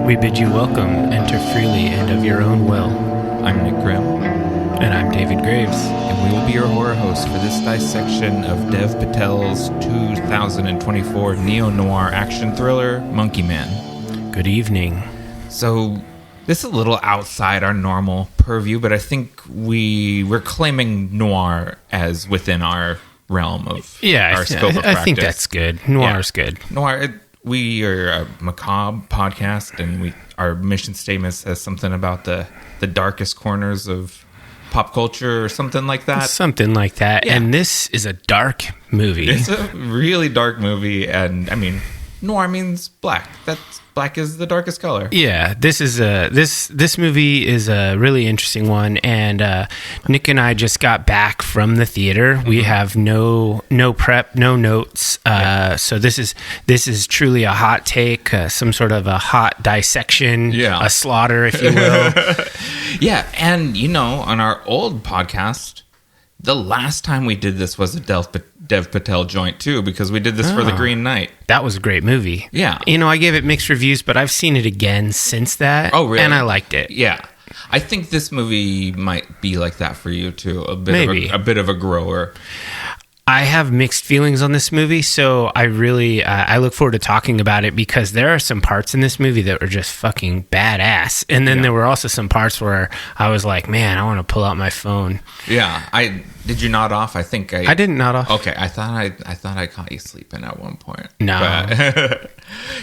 We bid you welcome, enter freely and of your own will. I'm Nick Grimm. And I'm David Graves. And we will be your horror host for this dissection of Dev Patel's 2024 Neo-Noir action thriller, Monkey Man. Good evening. So, this is a little outside our normal purview, but I think we're claiming noir as within our realm of our scope of practice. I think that's good. Noir's good. Noir, we are a macabre podcast, and our mission statement says something about the darkest corners of pop culture or something like that. Something like that. Yeah. And this is a dark movie. It's a really dark movie, and I mean, noir means black. Black is the darkest color. Yeah, this movie is a really interesting one, and Nick and I just got back from the theater. Mm-hmm. We have no prep, no notes. So this is truly a hot take, some sort of a hot dissection, a slaughter, if you will. Yeah, and on our old podcast, the last time we did this was a Dev Patel joint too, because we did this for The Green Knight. That was a great movie. Yeah. I gave it mixed reviews, but I've seen it again since that. Oh, really? And I liked it. Yeah. I think this movie might be like that for you too. A bit of a grower. I have mixed feelings on this movie, so I really I look forward to talking about it, because there are some parts in this movie that were just fucking badass, and then there were also some parts where I was like, man, I want to pull out my phone. Yeah, did you nod off? I think I didn't nod off. Okay, I thought I caught you sleeping at one point. No, but,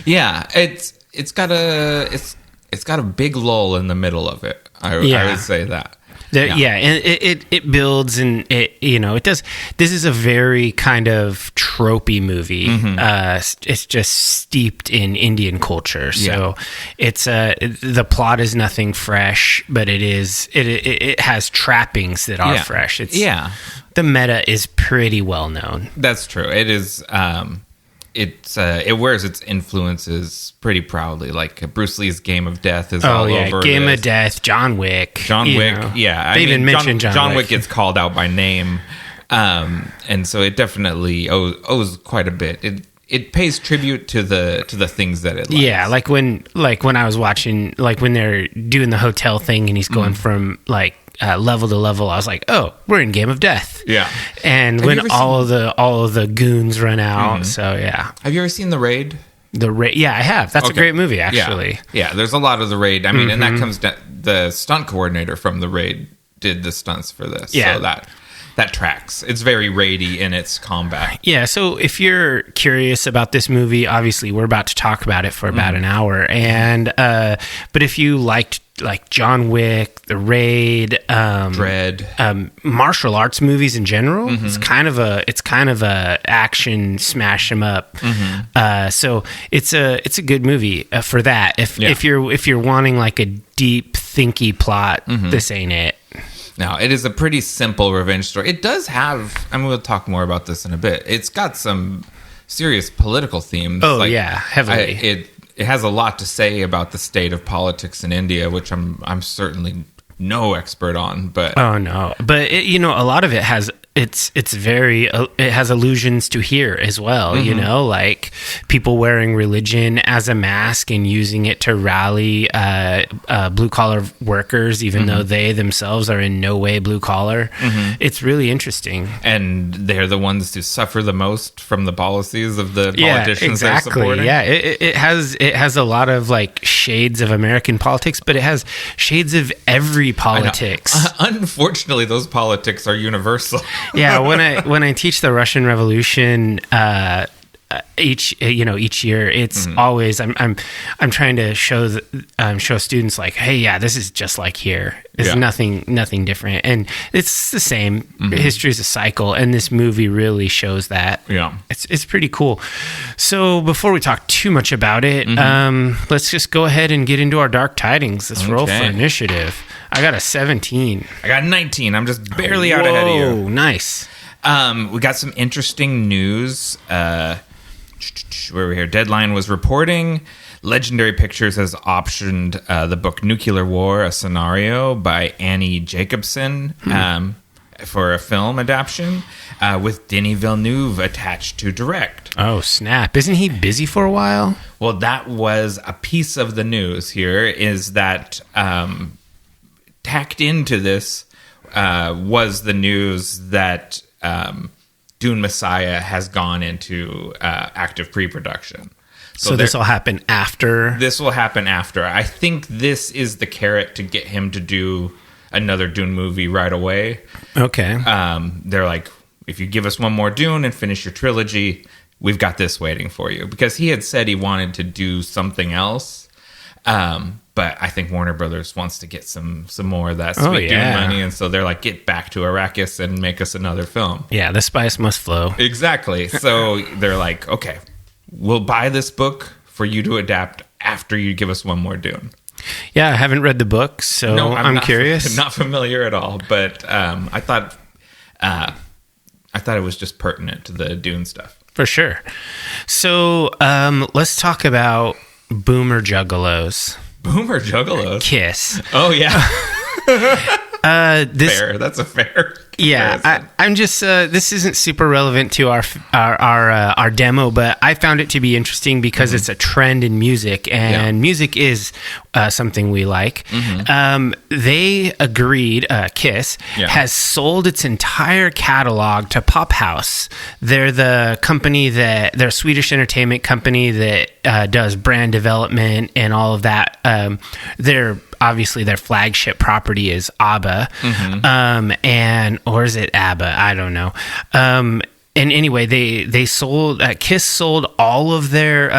yeah, it's got a big lull in the middle of it. I would say that. And it builds, and it does. This is a very kind of tropey movie. Mm-hmm. It's just steeped in Indian culture, so it's the plot is nothing fresh, but it has trappings that are fresh. The meta is pretty well known. That's true. It is. It wears its influences pretty proudly. Like Bruce Lee's Game of Death is all over. Game of Death, John Wick. Yeah. They even mentioned John Wick gets called out by name, and so it definitely owes quite a bit. It pays tribute to the things that it likes. Yeah, like when I was watching, like when they're doing the hotel thing, and he's going from level to level, I was like, oh, we're in Game of Death. Yeah. And when all of the goons run out, so yeah. Have you ever seen The Raid? The Raid, yeah, I have. That's a great movie, actually. Yeah, there's a lot of The Raid. I mean, and that comes down, the stunt coordinator from The Raid did the stunts for this. Yeah. So that tracks. It's very raidy in its combat. Yeah, so if you're curious about this movie, obviously we're about to talk about it for about an hour, and but if you liked like John Wick, The Raid, Dread, martial arts movies in general, it's kind of a action smash 'em up. So it's a good movie for that. If you're wanting like a deep thinky plot, this ain't it. Now, it is a pretty simple revenge story. It does have, we'll talk more about this in a bit. It's got some serious political themes. Oh, heavily. It has a lot to say about the state of politics in India, which I'm certainly no expert on. But oh no, but a lot of it has. It has allusions to here as well, like people wearing religion as a mask and using it to rally blue collar workers, even though they themselves are in no way blue collar. It's really interesting, and they're the ones who suffer the most from the policies of the politicians they're supporting. Yeah, it has a lot of like shades of American politics, but it has shades of every politics. Unfortunately, those politics are universal. Yeah, when I teach the Russian Revolution each year, it's always I'm trying to show students like, hey, yeah, this is just like here. It's nothing different, and it's the same. History is a cycle, and this movie really shows that. Yeah, it's pretty cool. So before we talk too much about it, let's just go ahead and get into our dark tidings. Let's roll for initiative. I got a 17. I got 19. I'm just barely out ahead of you. Oh, nice. We got some interesting news. Where we here? Deadline was reporting Legendary Pictures has optioned the book Nuclear War, a Scenario by Annie Jacobson. for a film adaptation, with Denis Villeneuve attached to direct. Oh, snap. Isn't he busy for a while? Well, that was a piece of the news here, is that tacked into this was the news that Dune Messiah has gone into active pre-production. So this will happen after? This will happen after. I think this is the carrot to get him to do another Dune movie right away. Okay. They're like, if you give us one more Dune and finish your trilogy, we've got this waiting for you. Because he had said he wanted to do something else. But I think Warner Brothers wants to get some more of that sweet Dune money. And so they're like, get back to Arrakis and make us another film. Yeah, the spice must flow. Exactly. So they're like, okay, we'll buy this book for you to adapt after you give us one more Dune. Yeah, I haven't read the book, so I'm curious. Not familiar at all, but I thought it was just pertinent to the Dune stuff. For sure. So let's talk about Boomer Juggalos. Boomer Juggalos? Kiss. Oh, yeah. This, fair. That's a fair Yeah, I'm just this isn't super relevant to our demo, but I found it to be interesting because it's a trend in music, and music is something we like. They agreed. Kiss has sold its entire catalog to Pop House. They're the company they're a Swedish entertainment company that does brand development and all of that. Obviously their flagship property is ABBA, or is it ABBA? I don't know. And anyway, they sold Kiss sold all of their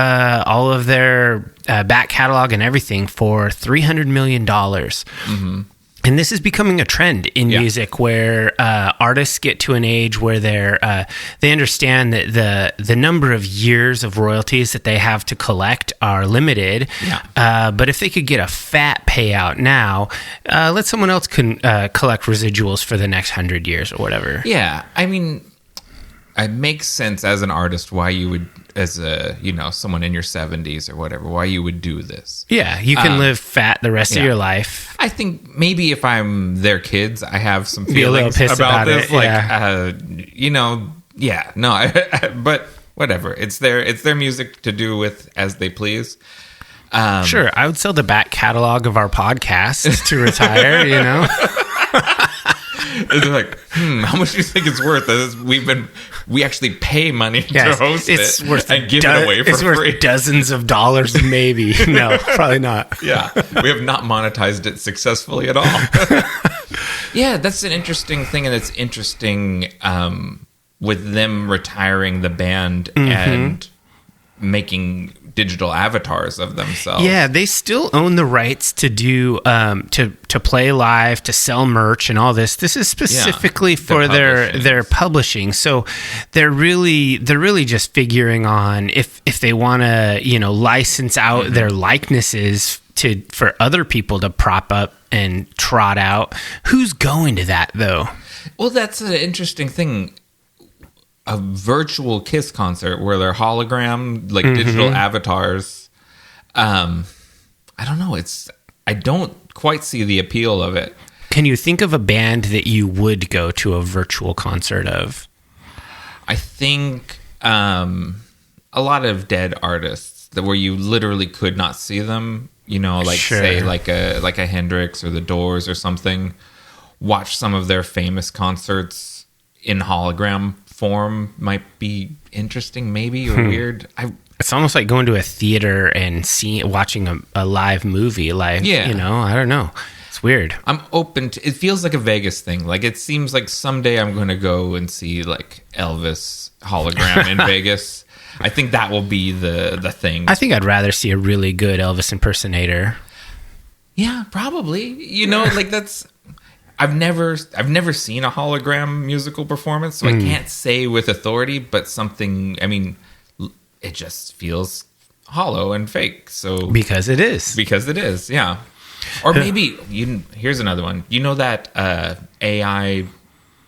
back catalog and everything for $300 million. And this is becoming a trend in music, where artists get to an age where they understand that the number of years of royalties that they have to collect are limited. But if they could get a fat payout now, let someone else collect residuals for the next 100 years or whatever. Yeah, I mean, it makes sense as an artist why you would, as someone in your 70s or whatever, why you would do this. Yeah, you can live fat the rest of your life. I think maybe if I'm their kids, I have some feelings about this. But whatever. It's their music to do with as they please. Sure, I would sell the back catalog of our podcast to retire, They're like, how much do you think it's worth? We actually pay money to host it and give it away for free. Worth dozens of dollars, maybe. No, probably not. Yeah, we have not monetized it successfully at all. Yeah, that's an interesting thing, and it's interesting with them retiring the band and making digital avatars of themselves. Yeah, they still own the rights to do to play live, to sell merch and all this. This is specifically for their publishing. So they're really just figuring on if they want to, license out their likenesses for other people to prop up and trot out. Who's going to that though? Well, that's an interesting thing. A virtual Kiss concert where they're hologram, like digital avatars. I don't know. I don't quite see the appeal of it. Can you think of a band that you would go to a virtual concert of? I think a lot of dead artists where you literally could not see them. Say like a Hendrix or the Doors or something. Watch some of their famous concerts in hologram form might be interesting, maybe, or weird. It's almost like going to a theater and watching a live movie. I don't know. It's weird. I'm open to. It feels like a Vegas thing. Like it seems like someday I'm going to go and see like Elvis hologram in Vegas. I think that will be the thing. I think I'd rather see a really good Elvis impersonator. Yeah, probably. That's. I've never seen a hologram musical performance, so I can't say with authority, but something, it just feels hollow and fake. So Because it is, yeah. Or maybe, here's another one. You know that AI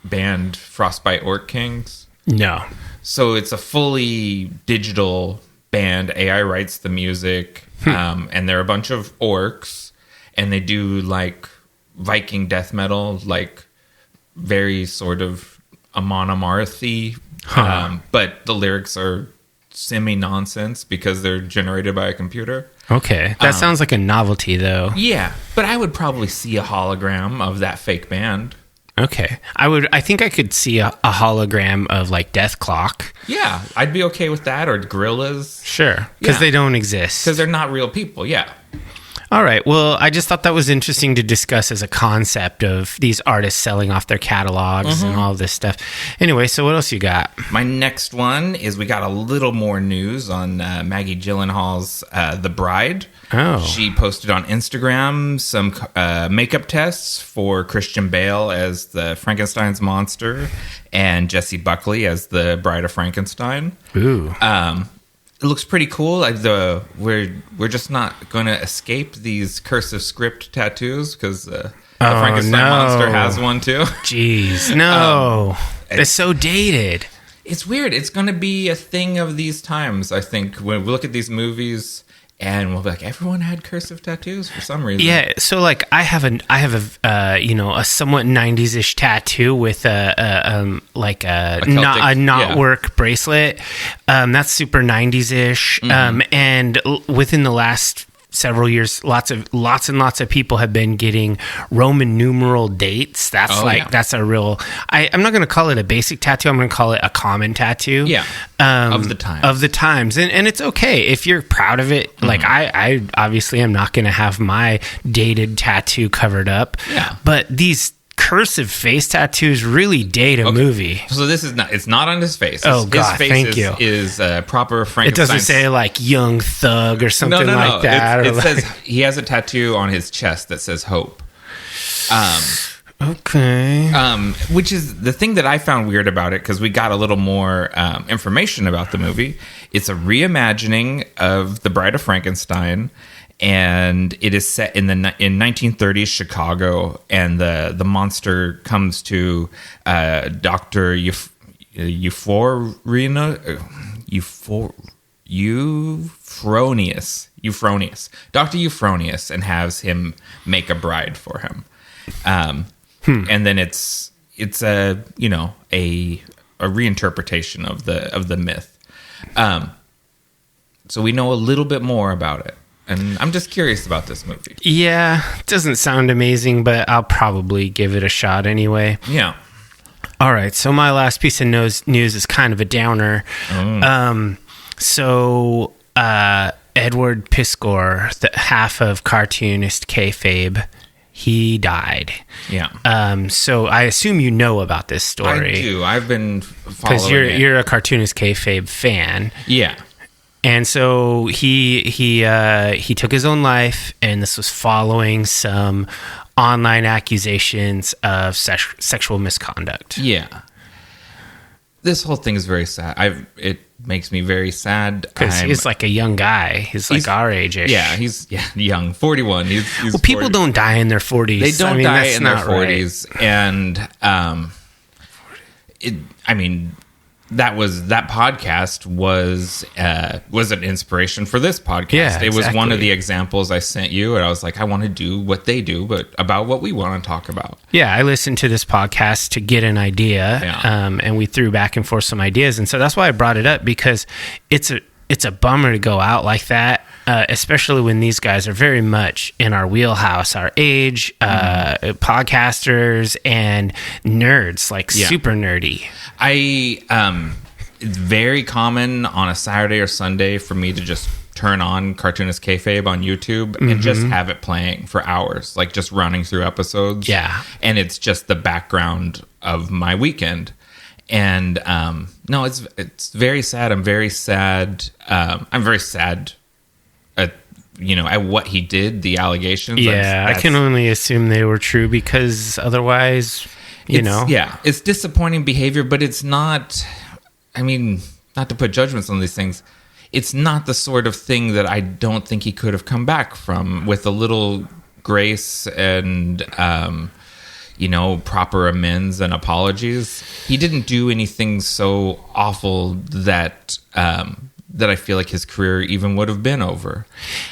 band Frostbite Orc Kings? No. So it's a fully digital band. AI writes the music, and they're a bunch of orcs, and they do like Viking death metal, like very sort of Amon Amarth-y, but the lyrics are semi-nonsense because they're generated by a computer. Okay. That sounds like a novelty, though. Yeah, but I would probably see a hologram of that fake band. Okay. I think I could see a hologram of, like, Death Clock. Yeah, I'd be okay with that, or gorillas. Sure, because they don't exist. Because they're not real people, yeah. All right. Well, I just thought that was interesting to discuss as a concept of these artists selling off their catalogs and all this stuff. Anyway, so what else you got? My next one is we got a little more news on Maggie Gyllenhaal's The Bride. Oh. She posted on Instagram some makeup tests for Christian Bale as the Frankenstein's monster and Jessie Buckley as the Bride of Frankenstein. Ooh. It looks pretty cool. We're just not going to escape these cursive script tattoos because the Frankenstein monster has one too. Jeez, no. It's so dated. It's weird. It's going to be a thing of these times, I think, when we look at these movies and we'll be like, everyone had cursive tattoos for some reason. Yeah, so like I have a a somewhat 90s-ish tattoo with a knot-work bracelet. That's super 90s-ish. And within the last several years, lots and lots of people have been getting Roman numeral dates. That's a real. I'm not going to call it a basic tattoo. I'm going to call it a common tattoo. Yeah, of the times, and it's okay if you're proud of it. Like I obviously am not going to have my dated tattoo covered up. Yeah, but these cursive face tattoos really date a movie. So this is not. It's not on his face. Oh God, his face thank you. Is proper Frankenstein. It doesn't say like young thug or something like that. It says he has a tattoo on his chest that says hope. Okay. Which is the thing that I found weird about it, because we got a little more information about the movie. It's a reimagining of The Bride of Frankenstein. And it is set in 1930s Chicago, and the monster comes to Dr. Euphronius, Dr. Euphronius, and has him make a bride for him. And then it's a reinterpretation of the myth. So we know a little bit more about it. And I'm just curious about this movie. Yeah, it doesn't sound amazing, but I'll probably give it a shot anyway. Yeah. All right, so my last piece of news is kind of a downer. So Edward Piscor, the half of cartoonist kayfabe, he died. Yeah. So I assume you know about this story. I do. I've been following it. Because you're a cartoonist kayfabe fan. Yeah. And so he took his own life, and this was following some online accusations of sexual misconduct. Yeah. This whole thing is very sad. It makes me very sad. Because he's like a young guy. He's like our age-ish. Yeah, he's young, 41. He's people 40. Don't die in their 40s. They don't die in their 40s. Right. And that podcast was an inspiration for this podcast. Yeah, it was one of the examples I sent you, and I was like, I want to do what they do, but about what we want to talk about. Yeah, I listened to this podcast to get an idea, and we threw back and forth some ideas, and so that's why I brought it up, because it's a bummer to go out like that, especially when these guys are very much in our wheelhouse, our age, podcasters and nerds, super nerdy. It's very common on a Saturday or Sunday for me to just turn on Cartoonist Kayfabe on YouTube and just have it playing for hours, like just running through episodes. Yeah. And it's just the background of my weekend. And no, it's very sad. I'm very sad. I'm very sad at what he did, the allegations. Yeah, I can only assume they were true, because otherwise, Yeah, it's disappointing behavior, but it's not, not to put judgments on these things, it's not the sort of thing that I don't think he could have come back from with a little grace and, proper amends and apologies. He didn't do anything so awful that that I feel like his career even would have been over.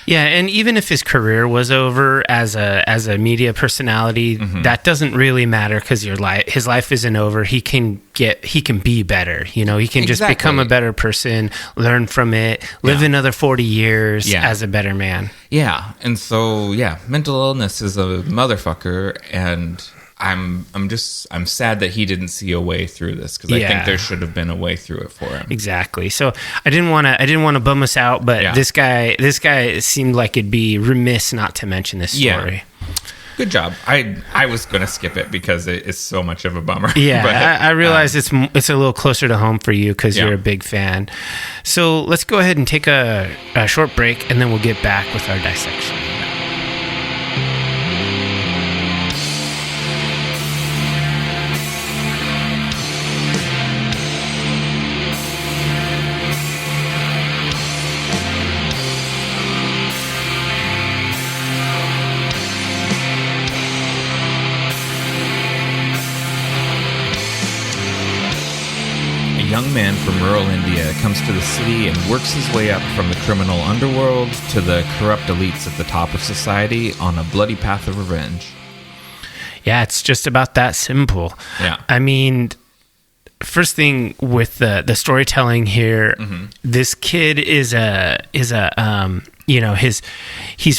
Yeah, and even if his career was over as a media personality, that doesn't really matter because his life isn't over. He can be better. He can just become a better person, learn from it, live another 40 years as a better man. Yeah, and so mental illness is a motherfucker, and I'm sad that he didn't see a way through this, because I think there should have been a way through it for him. Exactly. So I didn't want to bum us out, but this guy seemed like it'd be remiss not to mention this story. Yeah. Good job. I was going to skip it because it is so much of a bummer. Yeah, but, I realize it's a little closer to home for you because you're a big fan. So let's go ahead and take a short break, and then we'll get back with our dissection. A young man from rural India comes to the city and works his way up from the criminal underworld to the corrupt elites at the top of society on a bloody path of revenge. Yeah, it's just about that simple. Yeah. I mean, first thing with the storytelling here, this kid he's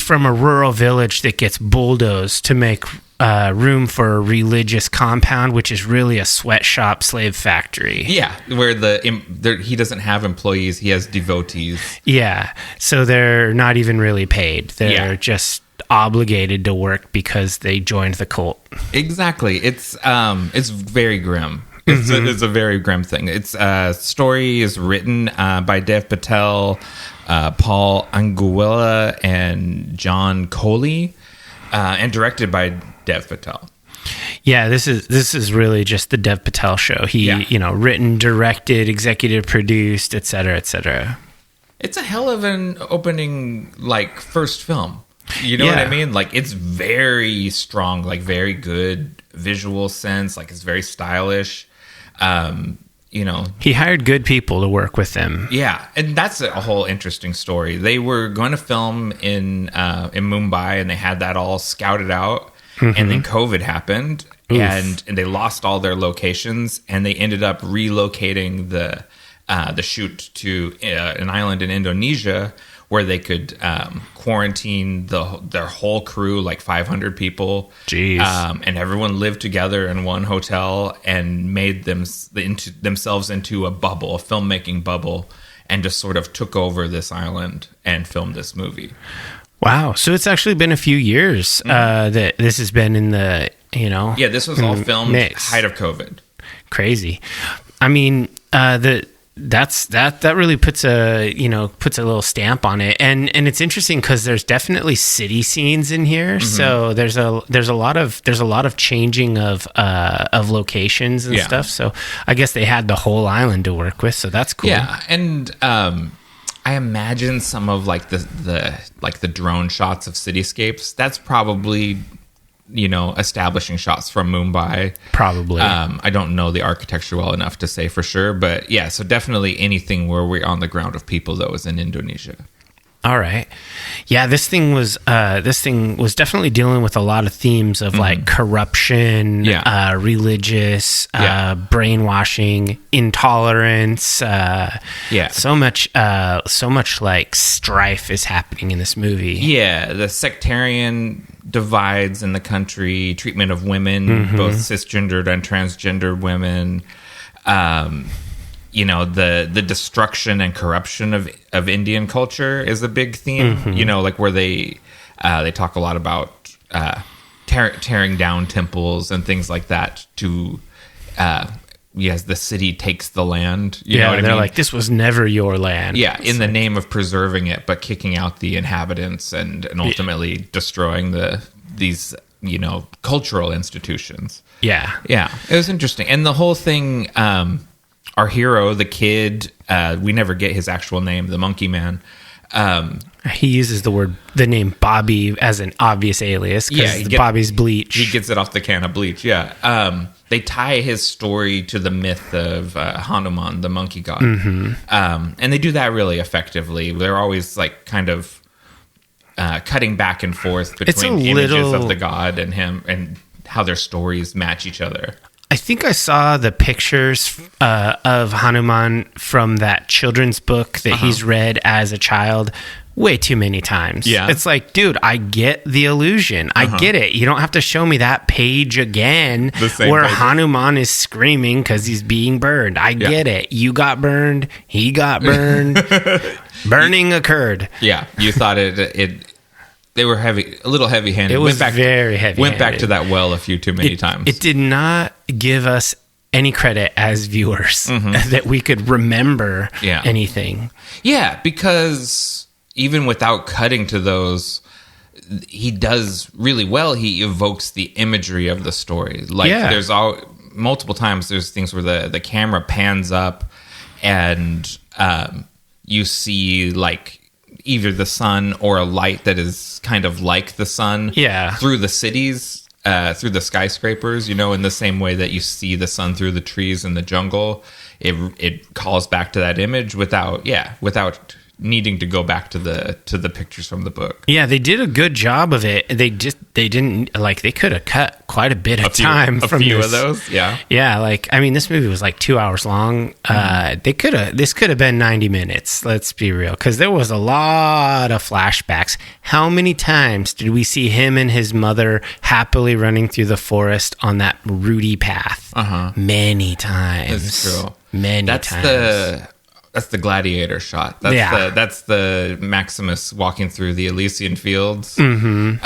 from a rural village that gets bulldozed to make room for a religious compound, which is really a sweatshop slave factory. Yeah, where he doesn't have employees, he has devotees. Yeah, so they're not even really paid. They're just obligated to work because they joined the cult. Exactly. It's very grim. It's a very grim thing. Its story is written by Dev Patel, Paul Anguilla, and John Coley, and directed by Dev Patel. Yeah, this is really just the Dev Patel show. He, written, directed, executive produced, etc., etc. It's a hell of an opening, first film. You know what I mean? It's very strong, very good visual sense. It's very stylish. He hired good people to work with him. Yeah, and that's a whole interesting story. They were going to film in Mumbai, and they had that all scouted out. And then COVID happened, and they lost all their locations, and they ended up relocating the shoot to an island in Indonesia where they could quarantine their whole crew, 500 people. Jeez. And everyone lived together in one hotel and made themselves into a bubble, a filmmaking bubble, and just sort of took over this island and filmed this movie. Wow. So it's actually been a few years that this has been in the, Yeah, this was all filmed height of COVID. Crazy. I mean, that really puts a little stamp on it, and it's interesting because there's definitely city scenes in here. So there's a lot of changing of locations and stuff. So I guess they had the whole island to work with. So that's cool. Yeah, and I imagine some of the drone shots of cityscapes. That's probably establishing shots from Mumbai. Probably. I don't know the architecture well enough to say for sure, but yeah, so definitely anything where we're on the ground of people that was in Indonesia. All right. Yeah, this thing was definitely dealing with a lot of themes of corruption, religious, brainwashing, intolerance. So much strife is happening in this movie. Yeah, the sectarian divides in the country, treatment of women, both cisgendered and transgendered women. The destruction and corruption of Indian culture is a big theme. Where they talk a lot about tearing down temples and things like that to the city takes the land. You know what I mean? They're like, this was never your land. Yeah, in the name of preserving it, but kicking out the inhabitants and ultimately destroying these cultural institutions. Yeah. Yeah, it was interesting. And the whole thing, our hero, the kid, we never get his actual name, the monkey man. He uses the name Bobby as an obvious alias because Bobby's bleach. He gets it off the can of bleach, yeah. they tie his story to the myth of Hanuman, the monkey god. And they do that really effectively. They're always like kind of cutting back and forth between images of the god and him, and how their stories match each other. I think I saw the pictures of Hanuman from that children's book that he's read as a child way too many times. Yeah. It's like, dude, I get the illusion. I get it. You don't have to show me that page again where page. Hanuman is screaming because he's being burned. I get it. You got burned. He got burned. Burning occurred. Yeah. You thought they were a little heavy-handed. It was very heavy-handed. Went back to that well a few too many times. It did not give us any credit as viewers that we could remember anything. Yeah, because even without cutting to those, he does really well. He evokes the imagery of the story. Like there's multiple times there's things where the camera pans up and you see like either the sun or a light that is kind of like the sun through the cities, through the skyscrapers, in the same way that you see the sun through the trees in the jungle. It calls back to that image without needing to go back to the pictures from the book. Yeah, they did a good job of it. They didn't they could have cut quite a bit of time from few this. Of those. Yeah. Yeah, this movie was like 2 hours long. This could have been 90 minutes. Let's be real, because there was a lot of flashbacks. How many times did we see him and his mother happily running through the forest on that rooty path? Many times. That's true. Many times. That's the gladiator shot. That's the Maximus walking through the Elysian fields. You're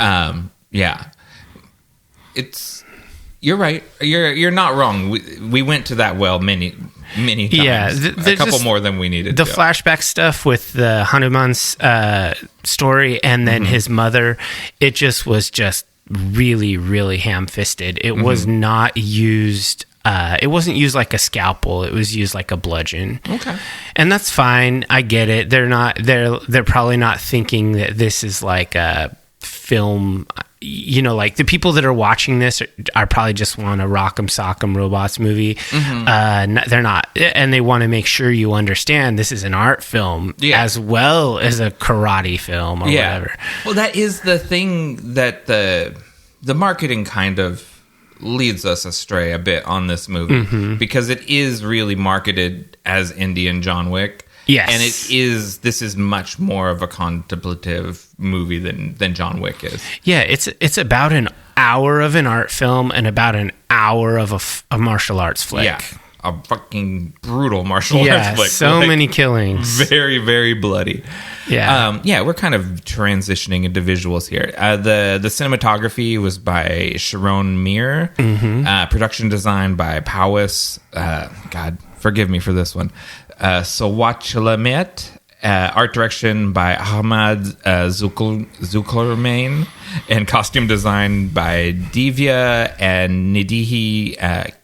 right. You're not wrong. We went to that well many times. Yeah, a couple more than we needed. The flashback stuff with the Hanuman's story and then his mother, it was really, really ham-fisted. It was not used. It wasn't used like a scalpel. It was used like a bludgeon. Okay, and that's fine. I get it. They're probably not thinking that this is like a film. Like the people that are watching this are probably just want a Rock'em Sock'em Robots movie. They're not, and they want to make sure you understand this is an art film as well as a karate film or whatever. Well, that is the thing that the marketing kind of leads us astray a bit on this movie because it is really marketed as Indian John Wick. Yes. And this is much more of a contemplative movie than John Wick is. Yeah, it's about an hour of an art film and about an hour of a martial arts flick. Yeah, a fucking brutal martial arts flick. So many killings. Very, very bloody. Yeah. We're kind of transitioning into visuals here. The cinematography was by Sharon Mir. Production design by Powis. God, forgive me for this one. Sawachalamet. Art direction by Ahmad Zulkarnain. And costume design by Divya and Nidihi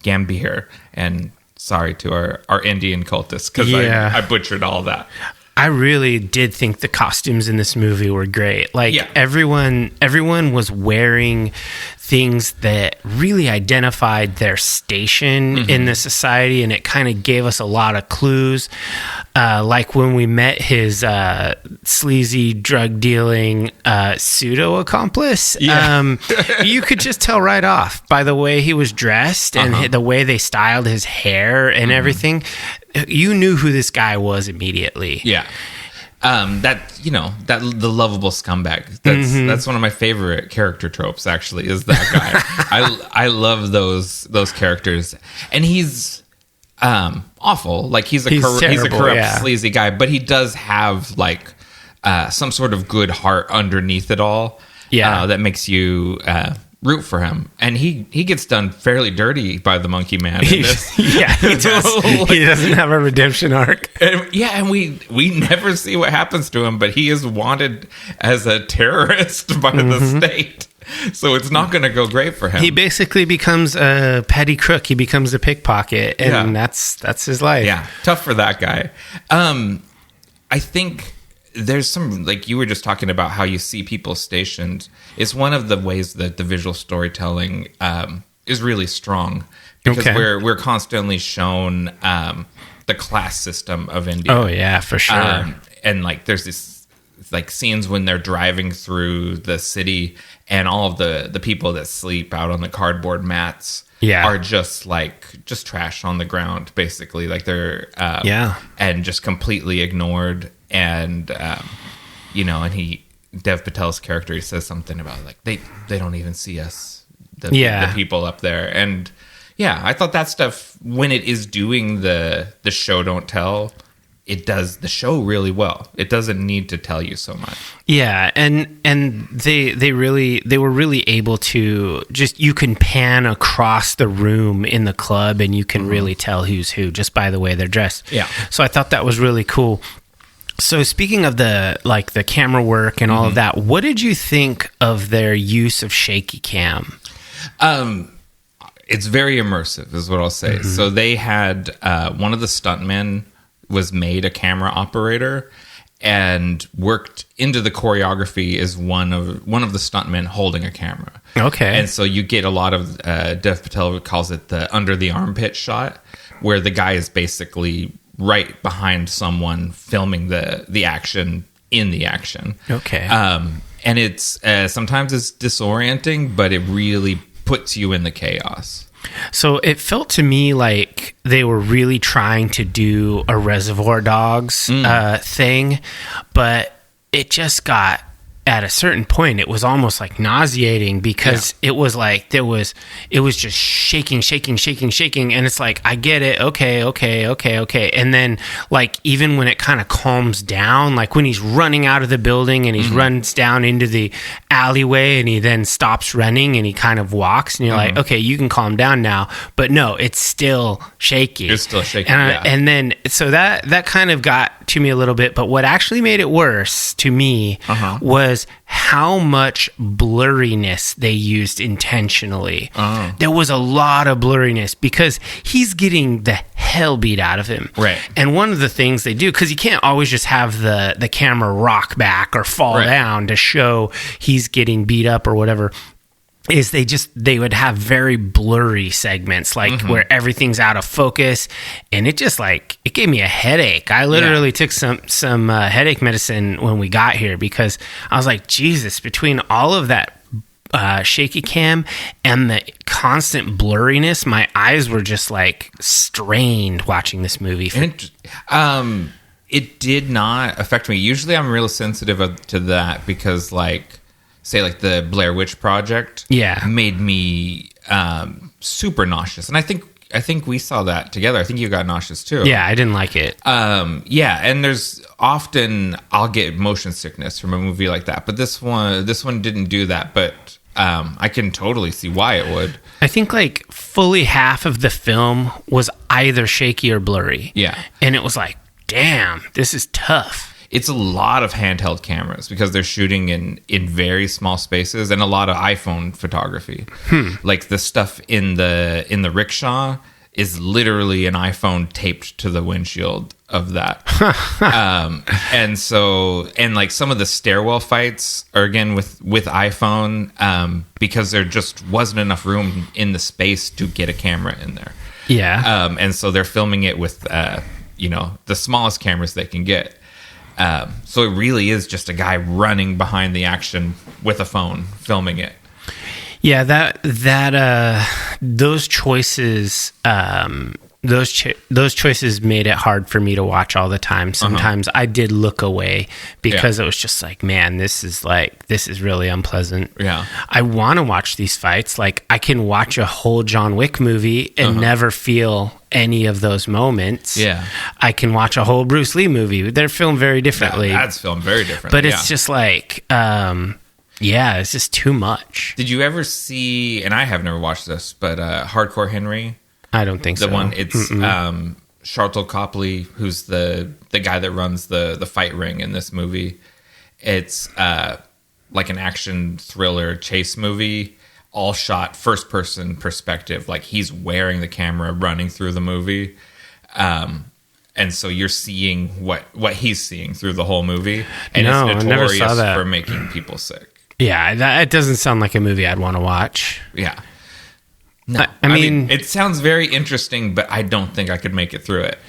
Gambhir. And sorry to our Indian cultists because I butchered all that. I really did think the costumes in this movie were great. Everyone was wearing things that really identified their station in the society, and it kind of gave us a lot of clues. Like when we met his sleazy drug dealing pseudo accomplice, you could just tell right off by the way he was dressed and the way they styled his hair and everything. You knew who this guy was immediately. Yeah. The lovable scumbag. That's one of my favorite character tropes. Actually, is that guy? I love those characters, and he's awful. Like he's a corrupt, sleazy guy, but he does have like some sort of good heart underneath it all. Yeah, that makes you root for him, and he gets done fairly dirty by the monkey man in this. He does. He doesn't have a redemption arc. And we never see what happens to him, but he is wanted as a terrorist by the state, so it's not going to go great for him. He basically becomes a petty crook. He becomes a pickpocket, and that's his life. Yeah, tough for that guy. I think there's some, like you were just talking about how you see people stationed. It's one of the ways that the visual storytelling is really strong because we're constantly shown the class system of India. Oh yeah, for sure. And like there's this like scenes when they're driving through the city and all of the people that sleep out on the cardboard mats are just trash on the ground, basically. Like they're and just completely ignored. And and Dev Patel's character, he says something about like they don't even see us, the people up there. And I thought that stuff, when it is doing the show don't tell, it does the show really well. It doesn't need to tell you so much. Yeah, and they were really able to just, you can pan across the room in the club and you can really tell who's who just by the way they're dressed. Yeah. So I thought that was really cool. So speaking of the camera work and all of that, what did you think of their use of shaky cam? It's very immersive, is what I'll say. So they had one of the stuntmen was made a camera operator and worked into the choreography as one of the stuntmen holding a camera. Okay. And so you get a lot of Dev Patel calls it the under the armpit shot, where the guy is basically right behind someone filming the action in the action. Okay. And it's sometimes it's disorienting, but it really puts you in the chaos. So it felt to me like they were really trying to do a Reservoir Dogs thing, but it just got, at a certain point, it was almost like nauseating because it was like it was just shaking, and it's like, I get it, okay, and then like even when it kind of calms down, like when he's running out of the building and he runs down into the alleyway and he then stops running and he kind of walks and you're like, okay, you can calm down now, but no, it's still shaky. It's still shaky. And then so that kind of got to me a little bit, but what actually made it worse to me was how much blurriness they used intentionally. There was a lot of blurriness because he's getting the hell beat out of him. Right. And one of the things they do, because you can't always just have the camera rock back or fall down to show he's getting beat up or whatever, is they would have very blurry segments, like where everything's out of focus, and it just like, it gave me a headache. I literally took some headache medicine when we got here because I was like, Jesus, between all of that shaky cam and the constant blurriness, my eyes were just like strained watching this movie. It did not affect me. Usually I'm real sensitive to that because like, say like the Blair Witch Project made me super nauseous. And I think we saw that together. I think you got nauseous too. Yeah, I didn't like it. And there's often I'll get motion sickness from a movie like that. But this one didn't do that, but I can totally see why it would. I think like fully half of the film was either shaky or blurry. Yeah. And it was like, damn, this is tough. It's a lot of handheld cameras because they're shooting in very small spaces, and a lot of iPhone photography. Like the stuff in the rickshaw is literally an iPhone taped to the windshield of that. And like some of the stairwell fights are again with iPhone because there just wasn't enough room in the space to get a camera in there. Yeah. And so they're filming it with the smallest cameras they can get. So it really is just a guy running behind the action with a phone filming it. Yeah, those choices those choices made it hard for me to watch all the time. Sometimes I did look away because it was just like, man, this is really unpleasant. Yeah. I want to watch these fights. Like I can watch a whole John Wick movie and never feel any of those moments. Yeah. I can watch a whole Bruce Lee movie. They're filmed very differently. That's filmed very differently. But it's just like, it's just too much. Did you ever see, and I have never watched this, but Hardcore Henry? I don't think so. The one, it's Sharlto Copley, who's the guy that runs the fight ring in this movie. It's like an action thriller chase movie, all shot first person perspective. Like he's wearing the camera running through the movie. And so you're seeing what he's seeing through the whole movie. And it's notorious for making people sick. Yeah, it doesn't sound like a movie I'd want to watch. Yeah. No, I mean, it sounds very interesting, but I don't think I could make it through it.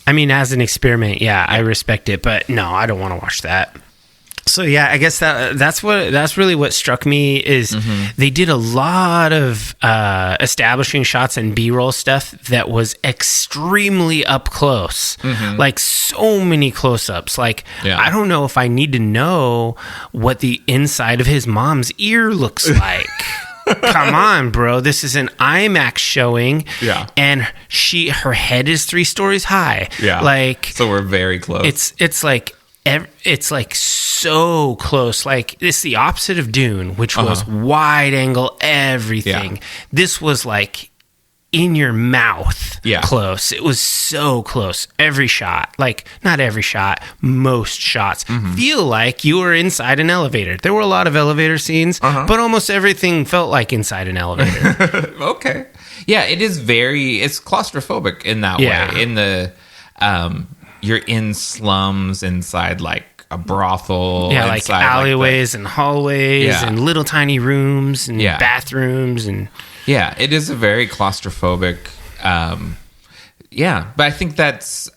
I mean, as an experiment, I respect it, but no, I don't want to watch that. So yeah, I guess that's really what struck me is they did a lot of establishing shots and B-roll stuff that was extremely up close, like so many close-ups. Like I don't know if I need to know what the inside of his mom's ear looks like. Come on, bro. This is an IMAX showing. Yeah. And her head is 3 stories high. Yeah. Like, so we're very close. It's like so close. Like, it's the opposite of Dune, which was wide angle everything. Yeah. This was like in your mouth close. It was so close. Every shot, like not every shot, most shots feel like you were inside an elevator. There were a lot of elevator scenes, but almost everything felt like inside an elevator. Okay. Yeah, it's claustrophobic in that way. In the, you're in slums inside like a brothel. Yeah, like alleyways and hallways and little tiny rooms and bathrooms and... Yeah, it is a very claustrophobic. But I think that's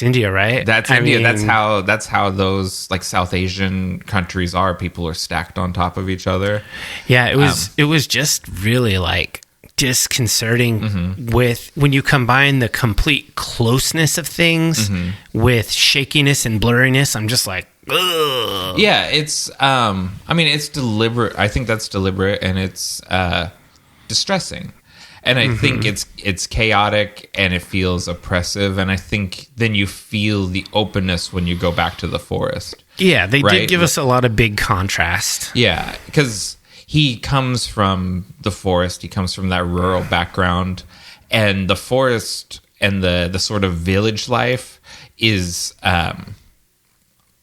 India, right? That's India. That's how those like South Asian countries are. People are stacked on top of each other. Yeah, it was just really like disconcerting with when you combine the complete closeness of things with shakiness and blurriness. I'm just like, ugh. Yeah, it's. It's deliberate. I think that's deliberate, and it's distressing, and I think it's chaotic and it feels oppressive, and I think then you feel the openness when you go back to the forest. Yeah, they did give us a lot of big contrast. Yeah, because he comes from the forest, he comes from that rural background, and the forest and the sort of village life is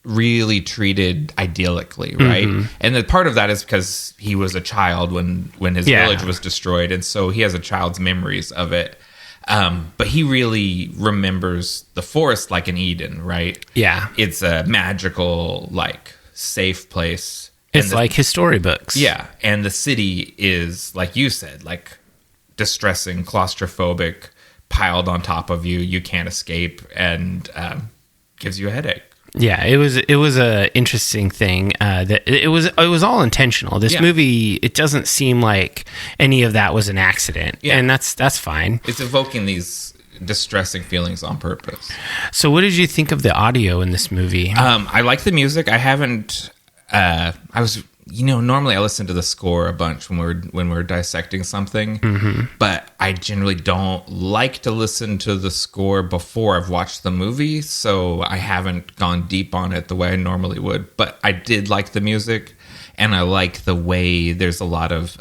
really treated idyllically, right? And the part of that is because he was a child when his village was destroyed, and so he has a child's memories of it. But he really remembers the forest like an Eden, right? Yeah. It's a magical, like, safe place. It's like his storybooks. Yeah, and the city is, like you said, like distressing, claustrophobic, piled on top of you. You can't escape, and gives you a headache. Yeah, it was a interesting thing. That it was all intentional. This movie, it doesn't seem like any of that was an accident, and that's fine. It's evoking these distressing feelings on purpose. So, what did you think of the audio in this movie? I like the music. I haven't. Normally I listen to the score a bunch when we're dissecting something, but I generally don't like to listen to the score before I've watched the movie, so I haven't gone deep on it the way I normally would. But I did like the music, and I like the way there's a lot of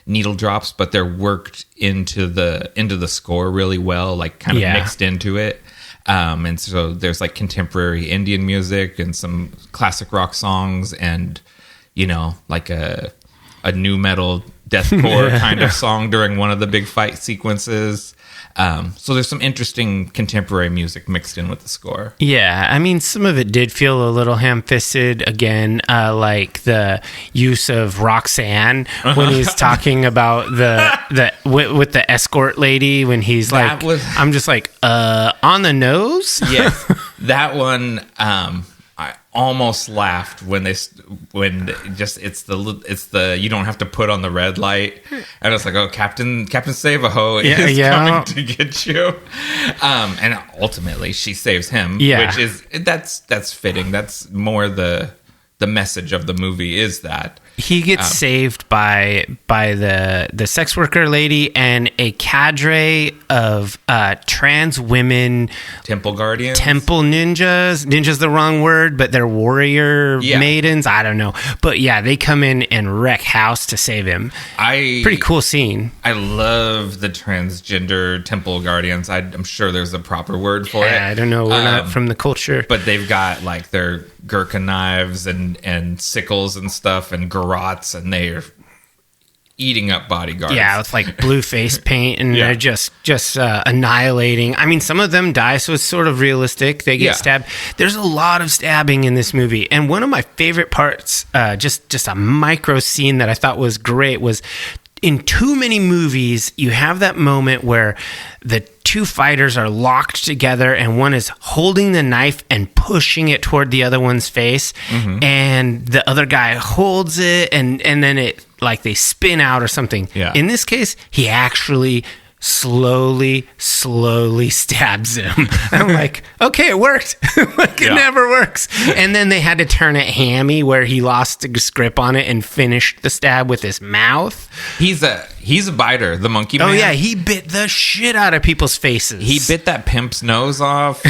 needle drops, but they're worked into the score really well, like kind of mixed into it. And so there's like contemporary Indian music and some classic rock songs and, like a nu metal deathcore kind of song during one of the big fight sequences. So there's some interesting contemporary music mixed in with the score. Yeah, I mean, some of it did feel a little ham-fisted. Again, like the use of Roxanne when he's talking about with the escort lady when he's like, I'm just like, on the nose. Yes, that one. I almost laughed when it's the you don't have to put on the red light, and it's like, oh, Captain Save-A-Ho is coming to get you, and ultimately she saves him, which is that's fitting. That's more the message of the movie is that he gets saved by the sex worker lady and a cadre of trans women, temple guardians, temple ninjas the wrong word, but they're warrior maidens, I don't know, but they come in and wreck house to save him. Pretty cool scene. I love the transgender temple guardians. I'm sure there's a proper word for it. I don't know, we're not from the culture, but they've got like their Gurkha knives and sickles and stuff and garrots, and they're eating up bodyguards. Yeah, with like blue face paint, and they're just annihilating. I mean, some of them die, so it's sort of realistic. They get stabbed. There's a lot of stabbing in this movie, and one of my favorite parts, just a micro scene that I thought was great, was in too many movies, you have that moment where the two fighters are locked together and one is holding the knife and pushing it toward the other one's face, and the other guy holds it, and then it, like, they spin out or something. Yeah. In this case, he actually slowly stabs him. I'm like, okay, it worked. Like, it never works. And then they had to turn it hammy where he lost his grip on it and finished the stab with his mouth. He's a biter, the monkey man. Oh yeah, he bit the shit out of people's faces. He bit that pimp's nose off.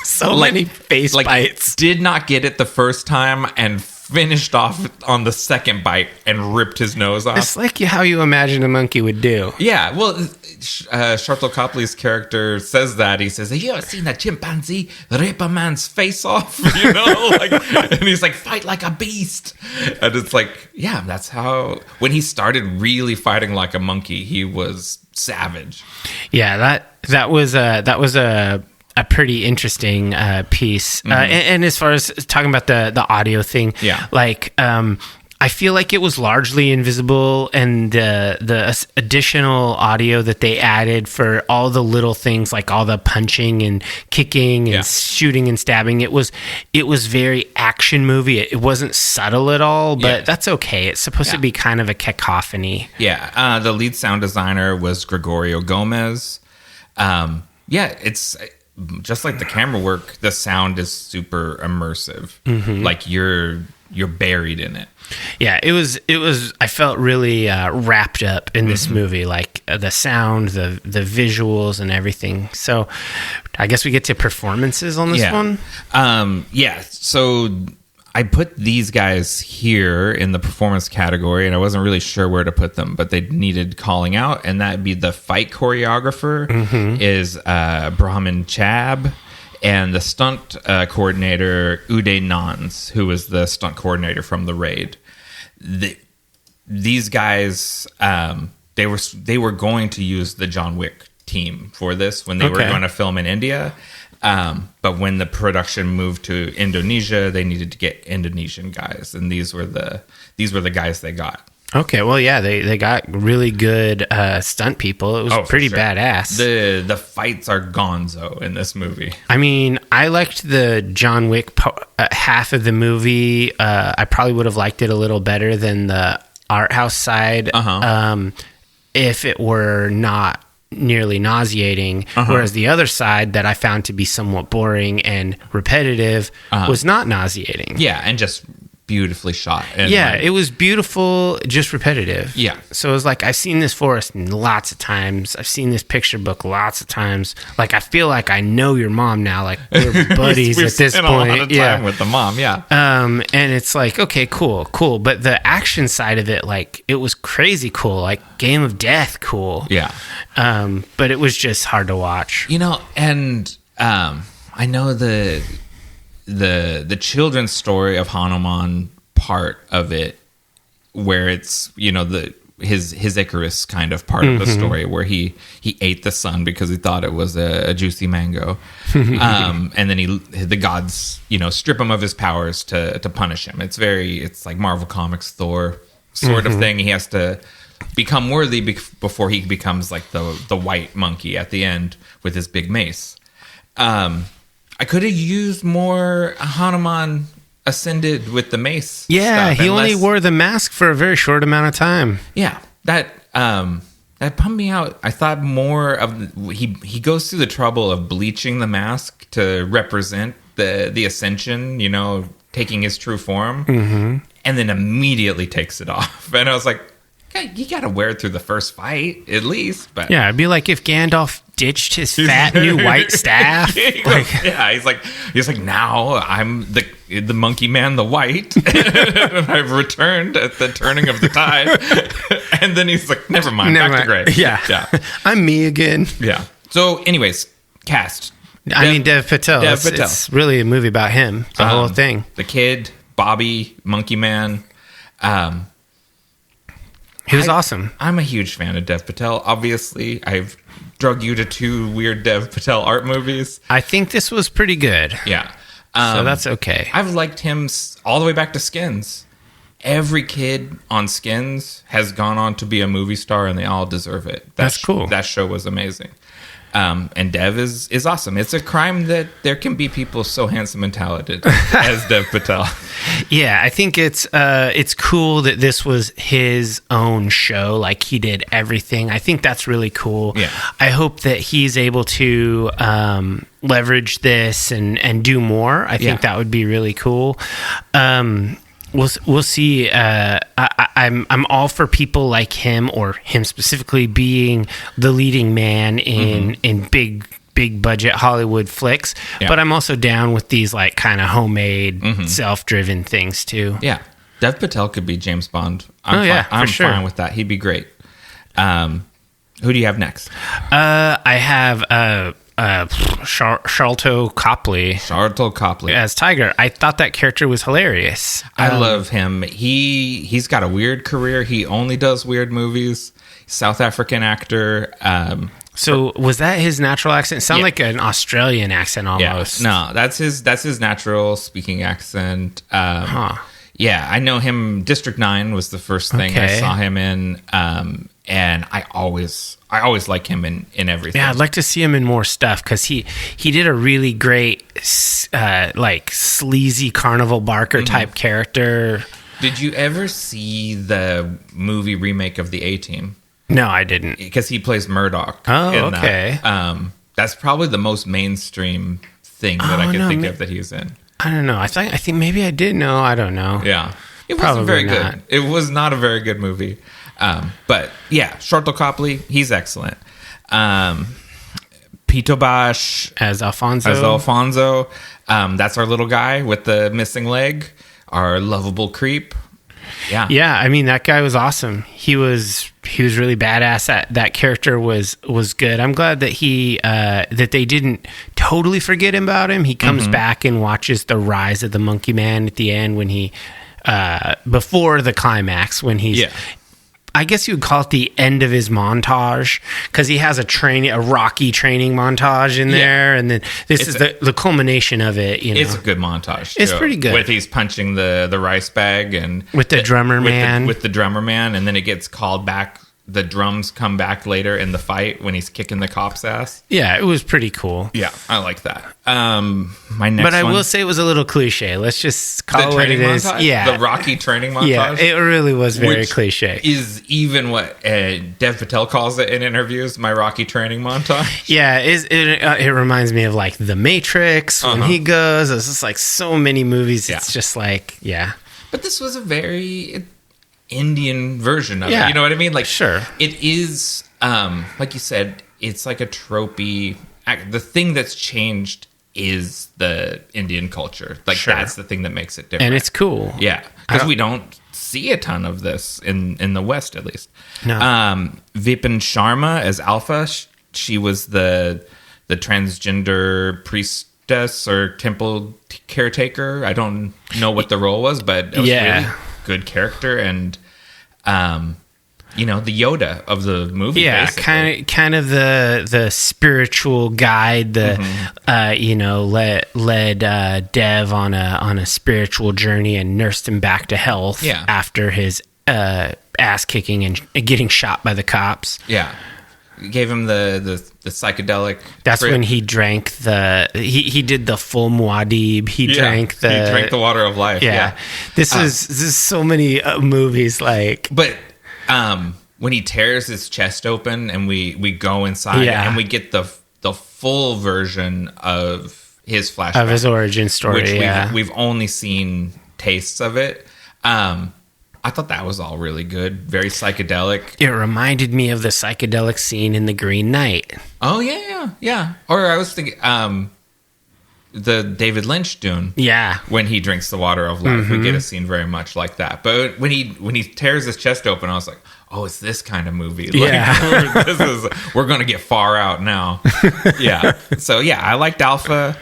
So many face bites. Did not get it the first time and finished off on the second bite and ripped his nose off. It's like how you imagine a monkey would do. Yeah, well, Sharlto Copley's character says that. He says, "Have you ever seen a chimpanzee rip a man's face off?" You know, like, and he's like, "Fight like a beast." And it's like, yeah, that's how. When he started really fighting like a monkey, he was savage. Yeah, that was a pretty interesting piece. And as far as talking about the audio thing, like, I feel like it was largely invisible, and the additional audio that they added for all the little things, like all the punching and kicking and shooting and stabbing, it was very action movie. It wasn't subtle at all, but that's okay. It's supposed to be kind of a cacophony. Yeah, the lead sound designer was Gregorio Gomez. It's just like the camera work. The sound is super immersive. Like you're buried in it. Yeah, it was. I felt really wrapped up in this movie, like the sound, the visuals, and everything. So, I guess we get to performances on this one. So I put these guys here in the performance category, and I wasn't really sure where to put them, but they needed calling out, and that'd be the fight choreographer is Brahmin Chab. And the stunt coordinator, Uday Nans, who was the stunt coordinator from The Raid. These guys, they were going to use the John Wick team for this when they were going to film in India. But when the production moved to Indonesia, they needed to get Indonesian guys, and these were the guys they got. Okay, well, yeah, they got really good stunt people. It was pretty badass. The fights are gonzo in this movie. I mean, I liked the John Wick half of the movie. I probably would have liked it a little better than the art house side if it were not nearly nauseating. Whereas the other side that I found to be somewhat boring and repetitive was not nauseating. Yeah, and just beautifully shot. And it was beautiful, just repetitive. Yeah. So it was like, I've seen this forest lots of times. I've seen this picture book lots of times. Like, I feel like I know your mom now. Like, we're buddies at this point. A lot of time with the mom, and it's like, okay, cool. But the action side of it, like, it was crazy cool. Like, Game of Death cool. Yeah. But it was just hard to watch. You know, and I know the children's story of Hanuman part of it, where it's, you know, his Icarus kind of part of the story, where he ate the sun because he thought it was a juicy mango, and then the gods, you know, strip him of his powers to punish him. It's like Marvel Comics Thor sort of thing. He has to become worthy before he becomes like the white monkey at the end with his big mace. I could have used more Hanuman ascended with the mace. Yeah, he only wore the mask for a very short amount of time. Yeah, that pumped me out. I thought more of he goes through the trouble of bleaching the mask to represent the ascension, you know, taking his true form, and then immediately takes it off. And I was like, okay, you got to wear it through the first fight at least. But yeah, it'd be like if Gandalf ditched his fat new white staff. He's like, now I'm the monkey man, the white, and I've returned at the turning of the tide. And then he's like, never mind, back to gray. Yeah. I'm me again. Yeah. So, anyways, cast. Dev Patel. It's really a movie about him. The whole thing. The kid, Bobby, Monkey Man. He was awesome. I'm a huge fan of Dev Patel. Obviously, I've drug you to 2 weird Dev Patel art movies. I think this was pretty good. Yeah. So that's okay. I've liked him all the way back to Skins. every kid on Skins has gone on to be a movie star, and they all deserve it. That's cool. That show was amazing. And Dev is awesome. It's a crime that there can be people so handsome and talented as Dev Patel. Yeah, I think it's cool that this was his own show. Like, he did everything. I think that's really cool. Yeah. I hope that he's able to leverage this and do more. I think that would be really cool. We'll see. I'm all for people like him, or him specifically, being the leading man in big budget Hollywood flicks. Yeah. But I'm also down with these like kind of homemade, self-driven things too. Yeah, Dev Patel could be James Bond. I'm fine with that. He'd be great. Who do you have next? I have Sharlto Copley. Sharlto Copley as Tiger. I thought that character was hilarious. I love him. He's got a weird career. He only does weird movies. South African actor. So was that his natural accent? It sounded like an Australian accent almost. Yeah. No, that's his natural speaking accent. Yeah, I know him. District 9 was the first thing I saw him in. And I always like him in everything. Yeah, I'd like to see him in more stuff, because he did a really great like sleazy Carnival Barker type character. Did you ever see the movie remake of the A-Team? No, I didn't. Because he plays Murdoch. Oh, okay. That's probably the most mainstream thing that I can think of that he's in. I don't know. I think maybe I did know. I don't know. Yeah, it wasn't very good. It was not a very good movie. But yeah, Sharlto Copley, he's excellent. Pito Bosch as Alfonso. That's our little guy with the missing leg, our lovable creep. Yeah. I mean, that guy was awesome. He was really badass. That character was good. I'm glad that that they didn't totally forget about him. He comes back and watches the rise of the Monkey Man at the end, when he before the climax, when he's. Yeah. I guess you would call it the end of his montage, because he has a Rocky training montage in there, and then this is the culmination of it. You know, it's a good montage. It's pretty good. With he's punching the rice bag and with the drummer man, with the drummer man, and then it gets called back. The drums come back later in the fight when he's kicking the cop's ass. Yeah, it was pretty cool. Yeah, I like that. My next, but I will say it was a little cliche. Let's just call it what it is. Yeah, the Rocky training montage. Yeah, it really was very cliche. Is even what Dev Patel calls it in interviews. My Rocky training montage. Yeah, it reminds me of like The Matrix when he goes. It's just like so many movies. It's just like But this was a very Indian version of it. You know what I mean? Like, sure, it is. Like you said, it's like a tropey. The thing that's changed is the Indian culture. Like, that's the thing that makes it different, and it's cool. Yeah, because we don't see a ton of this in the West, at least. No. Vipin Sharma as Alpha. She was the transgender priestess or temple caretaker. I don't know what the role was, but it was really good character, and the Yoda of the movie. Yeah, basically. kind of the spiritual guide. Led Dev on a spiritual journey and nursed him back to health. Yeah. After his ass kicking and getting shot by the cops. Yeah. Gave him the psychedelic. That's trip. When he drank he did the full Muad'Dib. He drank the water of life. Yeah. This is so many movies like. But when he tears his chest open and we go inside and we get the full version of his flashback, of his origin story, which we've only seen tastes of it. I thought that was all really good. Very psychedelic. It reminded me of the psychedelic scene in The Green Knight. Oh, yeah. Or I was thinking the David Lynch Dune. Yeah. When he drinks the water of life, we get a scene very much like that. But when he tears his chest open, I was like, oh, it's this kind of movie. Yeah. We're going to get far out now. Yeah. So, I liked Alpha.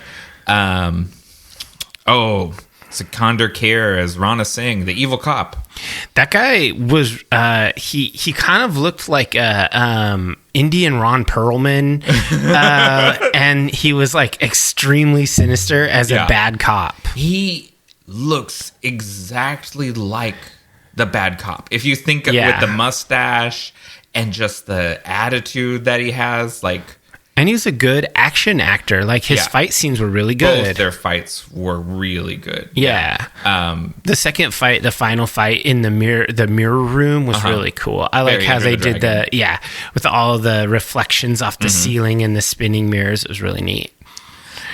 Sikandar Kher as Rana Singh, the evil cop. That guy was he kind of looked like Indian Ron Perlman, and he was like extremely sinister as a bad cop. He looks exactly like the bad cop. If you think with the mustache and just the attitude that he has, like... And he's a good action actor. Like, his fight scenes were really good. Both their fights were really good. Yeah. The second fight, the final fight in the mirror room was really cool. I like how they did with all the reflections off the ceiling and the spinning mirrors. It was really neat.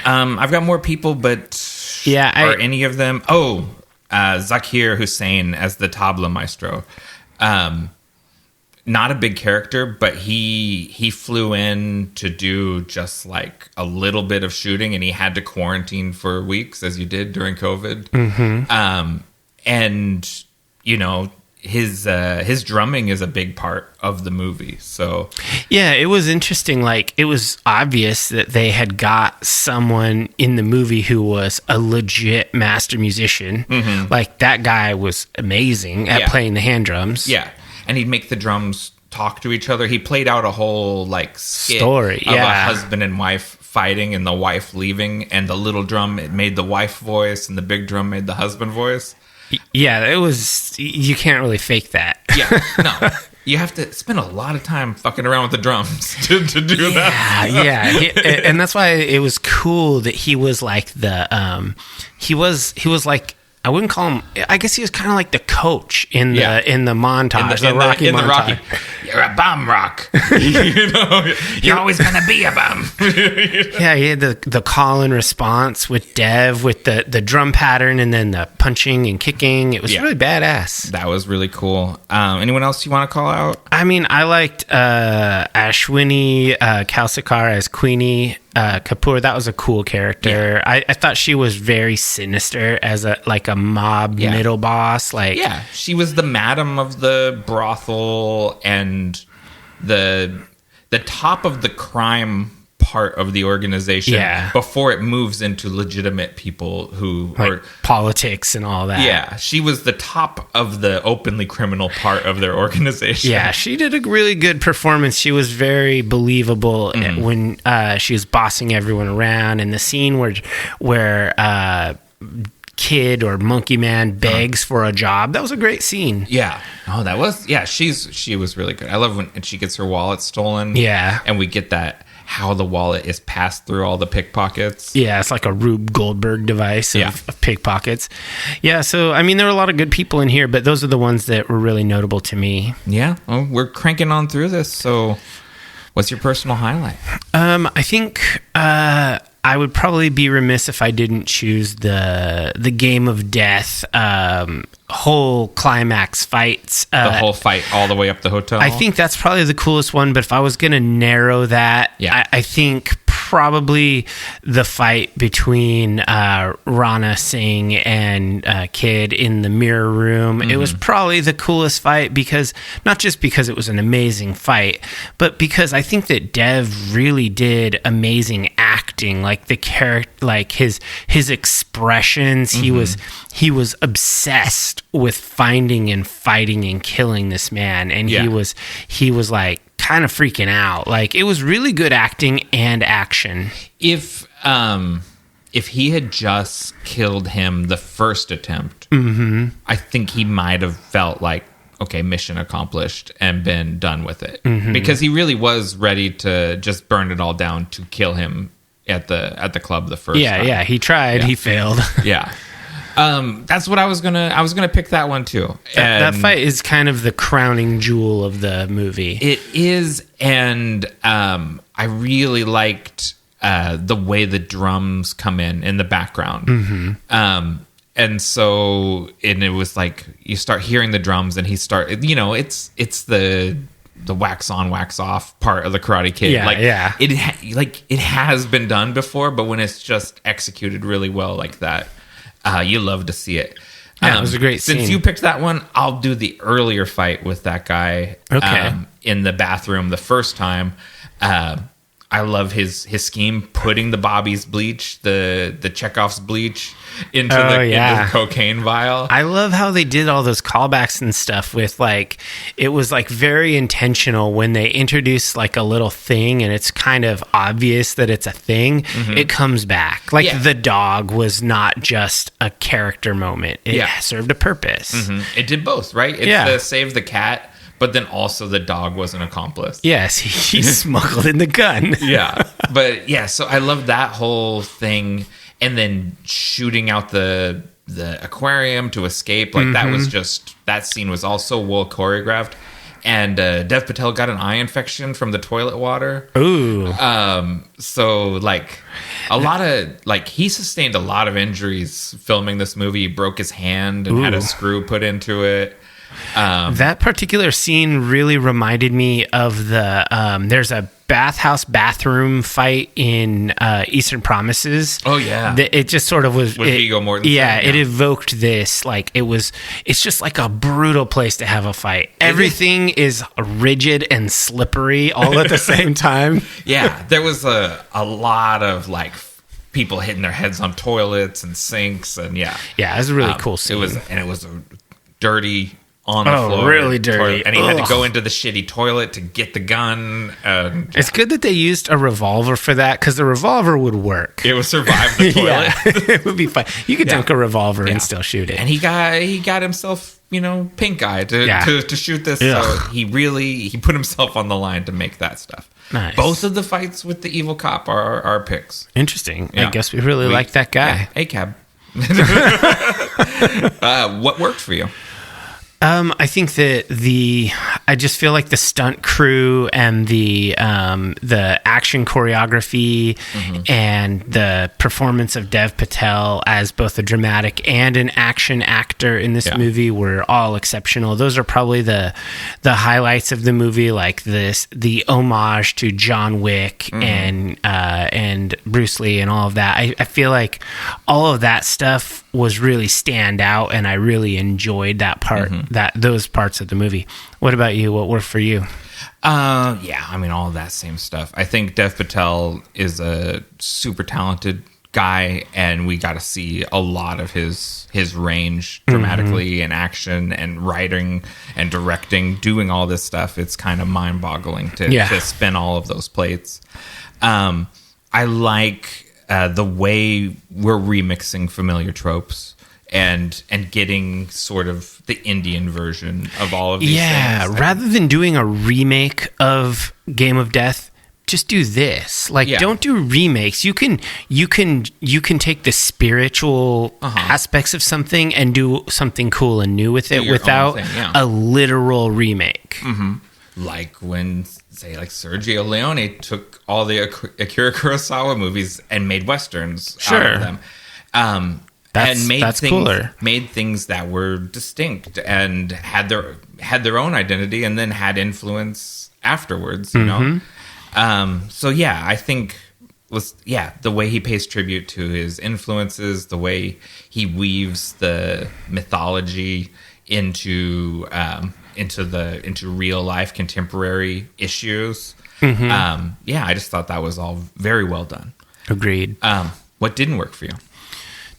I've got more people, but are any of them... Oh, Zakir Hussain as the tabla maestro. Not a big character, but he flew in to do just like a little bit of shooting, and he had to quarantine for weeks, as you did during COVID. And you know, his drumming is a big part of the movie. So yeah, it was interesting. Like, it was obvious that they had got someone in the movie who was a legit master musician. Like, that guy was amazing at playing the hand drums. Yeah. And he'd make the drums talk to each other. He played out a whole like story of a husband and wife fighting, and the wife leaving, and the little drum, it made the wife voice, and the big drum made the husband voice. Yeah, it was. You can't really fake that. Yeah, no. You have to spend a lot of time fucking around with the drums to do that. Yeah. And that's why it was cool that he was like he was like, I wouldn't call him. I guess he was kind of like the coach in the montage, the Rocky montage. You're a bum, Rock. You know, you're always gonna be a bum. Yeah, he had the call and response with Dev, with the drum pattern, and then the punching and kicking. It was really badass. That was really cool. Anyone else you want to call out? I mean, I liked Ashwini Kalsikar as Queenie Kapoor. That was a cool character. Yeah. I thought she was very sinister as a mob middle boss. Like, yeah, she was the madam of the brothel and the top of the crime part of the organization before it moves into legitimate people who are politics and all that. Yeah, she was the top of the openly criminal part of their organization. Yeah, she did a really good performance. She was very believable when she was bossing everyone around, and the scene where Kid or Monkey Man begs for a job. That was a great scene. Yeah. Oh, that was... Yeah, she was really good. I love when she gets her wallet stolen. Yeah. And we get that, how the wallet is passed through all the pickpockets. Yeah, it's like a Rube Goldberg device of pickpockets. Yeah, so, I mean, there were a lot of good people in here, but those are the ones that were really notable to me. Yeah. Well, we're cranking on through this, so what's your personal highlight? I think... I would probably be remiss if I didn't choose the Game of Death whole climax fights. The whole fight all the way up the hotel? I think that's probably the coolest one, but if I was going to narrow that, I think probably the fight between Rana Singh and Kid in the mirror room. It was probably the coolest fight, because not just because it was an amazing fight, but because I think that Dev really did amazing acting. Like the character, like his expressions, he was obsessed with finding and fighting and killing this man, and he was like kind of freaking out. Like, it was really good acting and action. If he had just killed him the first attempt, I think he might have felt like, okay, mission accomplished, and been done with it, because he really was ready to just burn it all down to kill him at the club the first time. Yeah, he tried, he failed. Yeah. That's what I was gonna pick that one too. That fight is kind of the crowning jewel of the movie. It is, and I really liked the way the drums come in the background. And so, and it was like you start hearing the drums, and it's the wax on, wax off part of the Karate Kid. It has been done before, but when it's just executed really well like that, you love to see it. It was a great scene. Since you picked that one, I'll do the earlier fight with that guy in the bathroom the first time. I love his scheme, putting the Bobby's bleach, the Chekhov's bleach into the cocaine vial. I love how they did all those callbacks and stuff with like, it was like very intentional when they introduce like a little thing and it's kind of obvious that it's a thing. It comes back. Like the dog was not just a character moment. It served a purpose. It did both, right? It's the save the cat, but then also the dog was an accomplice. Yes, he smuggled in the gun. But so I love that whole thing. And then shooting out the aquarium to escape. Like that was that scene was also well choreographed. And Dev Patel got an eye infection from the toilet water. Ooh. So like a lot of, like, he sustained a lot of injuries filming this movie. He broke his hand and had a screw put into it. That particular scene really reminded me of there's a bathroom fight in Eastern Promises. Oh yeah, it just sort of was with Viggo Mortensen. Yeah, it evoked this, like it's just like a brutal place to have a fight. Everything is rigid and slippery all at the same time. Yeah, there was a lot of like people hitting their heads on toilets and sinks, and it was a really cool scene. It was a dirty, on the floor, really dirty, toilet, and he had to go into the shitty toilet to get the gun. It's good that they used a revolver for that, because the revolver would work. It would survive the toilet. It would be fine. You could dunk a revolver and still shoot it. And he got himself, pink eye to shoot this. So he put himself on the line to make that stuff. Nice. Both of the fights with the evil cop are our picks. Interesting. I guess we really like that guy. ACAB. What worked for you? I think that I just feel like the stunt crew and the action choreography and the performance of Dev Patel as both a dramatic and an action actor in this movie were all exceptional. Those are probably the highlights of the movie, like the homage to John Wick and Bruce Lee and all of that. I feel like all of that stuff was really stand out, and I really enjoyed that part, those parts of the movie. What about you? What worked for you? All of that same stuff. I think Dev Patel is a super talented guy, and we got to see a lot of his range dramatically and action and writing and directing, doing all this stuff. It's kind of mind-boggling to spin all of those plates. I like the way we're remixing familiar tropes and getting sort of the Indian version of all of these things. Yeah, rather than doing a remake of Game of Death, just do this. Like, don't do remakes. You can take the spiritual aspects of something and do something cool and new with it without a literal remake. Like when, say, like Sergio Leone took all the Akira Kurosawa movies and made westerns out of them. And made things that were distinct and had their own identity, and then had influence afterwards. You know, I think the way he pays tribute to his influences, the way he weaves the mythology into real life contemporary issues. I just thought that was all very well done. Agreed. What didn't work for you?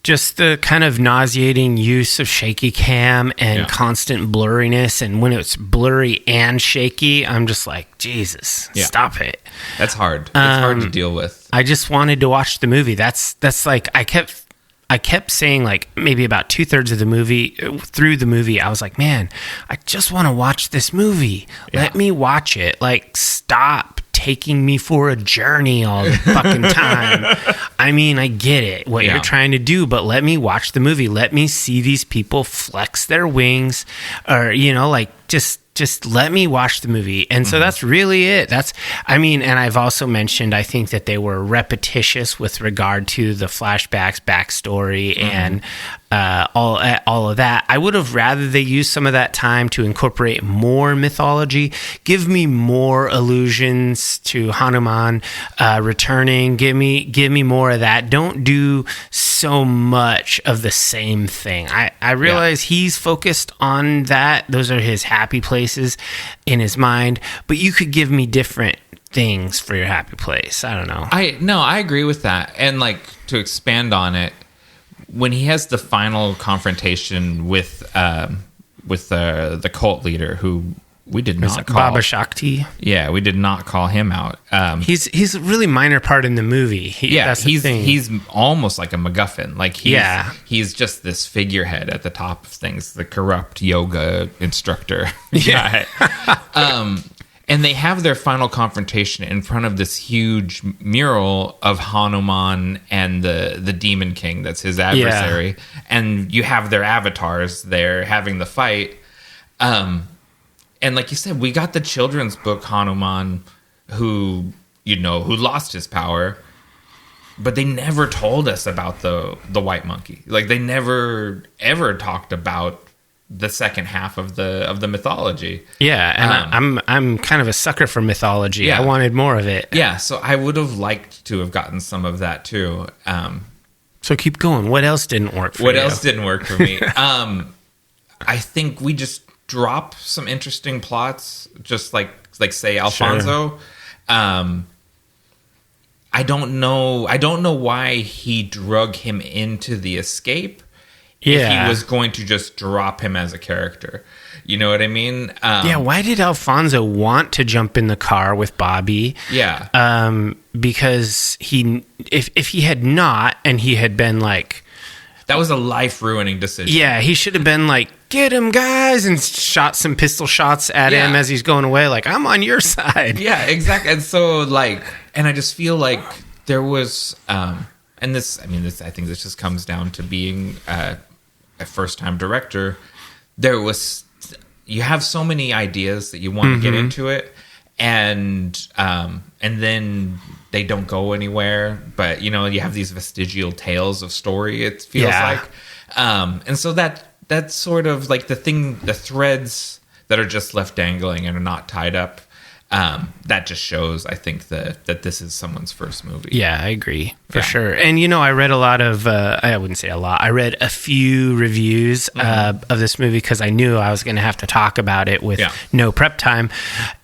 Just the kind of nauseating use of shaky cam and constant blurriness. And when it's blurry and shaky, I'm just like, Jesus, stop it. That's hard. It's hard to deal with. I just wanted to watch the movie. That's like, I kept saying, like, maybe about 2/3 of the movie, through the movie, I was like, man, I just want to watch this movie. Let me watch it. Like, stop taking me for a journey all the fucking time. I mean, I get it, what you're trying to do, but let me watch the movie. Let me see these people flex their wings, or, like, just let me watch the movie. And so that's really it. And I've also mentioned, I think that they were repetitious with regard to the flashbacks, backstory, and all of that. I would have rather they use some of that time to incorporate more mythology, give me more allusions to Hanuman returning, give me more of that. Don't do so much of the same thing. I realize he's focused on that. Those are his happy places in his mind, but you could give me different things for your happy place. I don't know. I agree with that. And like, to expand on it, when he has the final confrontation with the cult leader, who we did not call Baba Shakti. Yeah, we did not call him out. He's a really minor part in the movie. He's almost like a MacGuffin. Like he's just this figurehead at the top of things, the corrupt yoga instructor. Yeah. And they have their final confrontation in front of this huge mural of Hanuman and the Demon King that's his adversary. Yeah. And you have their avatars there having the fight. And like you said, we got the children's book Hanuman who lost his power, but they never told us about the white monkey. Like, they never ever talked about the second half of the mythology. Yeah, and I'm kind of a sucker for mythology. Yeah. I wanted more of it. Yeah, so I would have liked to have gotten some of that too. So keep going. What else didn't work for you? What else didn't work for me? I think we just drop some interesting plots, just like say Alfonso. Sure. I don't know why he drug him into the escape. If he was going to just drop him as a character. You know what I mean? Why did Alfonso want to jump in the car with Bobby? Yeah. Because if he had not, and he had been like... That was a life-ruining decision. Yeah, he should have been like, get him, guys, and shot some pistol shots at him as he's going away. Like, I'm on your side. Yeah, exactly. And so, and I just feel like there was... and this, I think this just comes down to being a first-time director. You have so many ideas that you want to get into it, and then they don't go anywhere. But you have these vestigial tales of story. It feels like, and so that's sort of like the threads that are just left dangling and are not tied up. That just shows, I think, that this is someone's first movie. Yeah, I agree for sure. And I read a lot of I wouldn't say a lot. I read a few reviews of this movie because I knew I was going to have to talk about it with no prep time.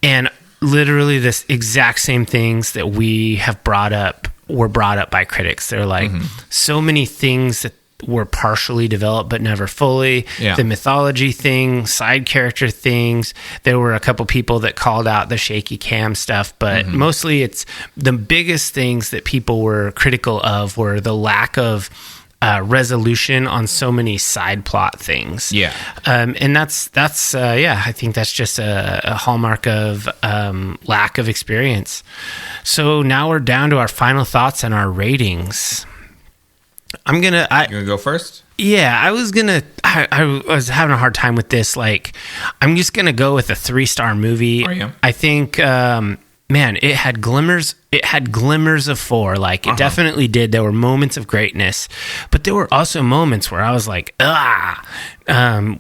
And literally, this exact same things that we have brought up were brought up by critics. They're like, so many things that were partially developed but never fully. The mythology thing, side character things. There were a couple people that called out the shaky cam stuff, but mostly it's the biggest things that people were critical of were the lack of resolution on so many side plot things. And that's I think that's just a hallmark of lack of experience. So now we're down to our final thoughts and our ratings. You gonna go first? Yeah, I was having a hard time with this. Like, I'm just gonna go with a 3-star movie. Are you? I think, it had glimmers. It had glimmers of 4. Like, it definitely did. There were moments of greatness, but there were also moments where I was like,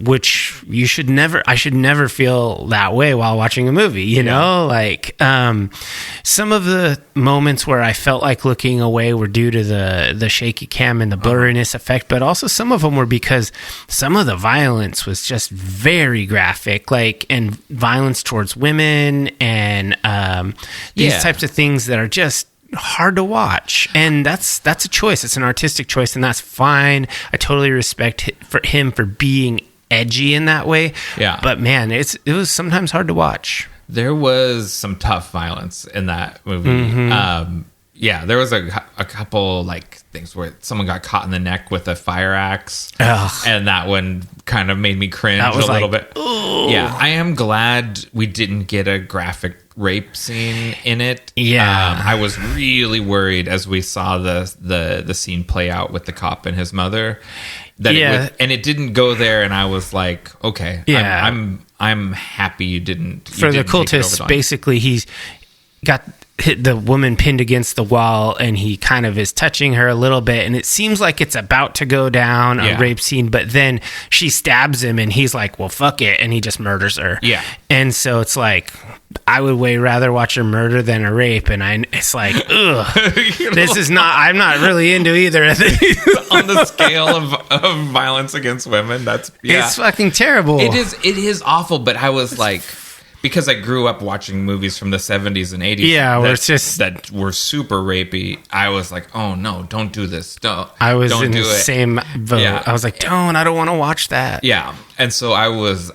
which I should never feel that way while watching a movie, you know? Like, some of the moments where I felt like looking away were due to the shaky cam and the blurriness effect, but also some of them were because some of the violence was just very graphic, like, and violence towards women and these types of things that are just hard to watch, and that's a choice. It's an artistic choice, and that's fine. I totally respect him for being edgy in that way. Yeah, but man, it was sometimes hard to watch. There was some tough violence in that movie. There was a couple like things where someone got caught in the neck with a fire axe. And that one kind of made me cringe a little bit. Ooh. Yeah, I am glad we didn't get a graphic rape scene in it. I was really worried as we saw the scene play out with the cop and his mother it didn't go there, and I was like, okay, I'm happy you didn't. For the cultists, basically, he's got the woman pinned against the wall, and he kind of is touching her a little bit, and it seems like it's about to go down a rape scene, but then she stabs him, and he's like, well, fuck it, and he just murders her. And so it's like, I would way rather watch a murder than a rape, and it's like, ugh, this is not, I'm not really into either of these. On the scale of violence against women, it's fucking terrible. It is awful, but I was like, because I grew up watching movies from the 70s and 80s. Yeah, where it's just that were super rapey. I was like, oh no, don't do this. I was don't in do the it. same vote. Yeah. I was like, I don't want to watch that. Yeah, and so I was.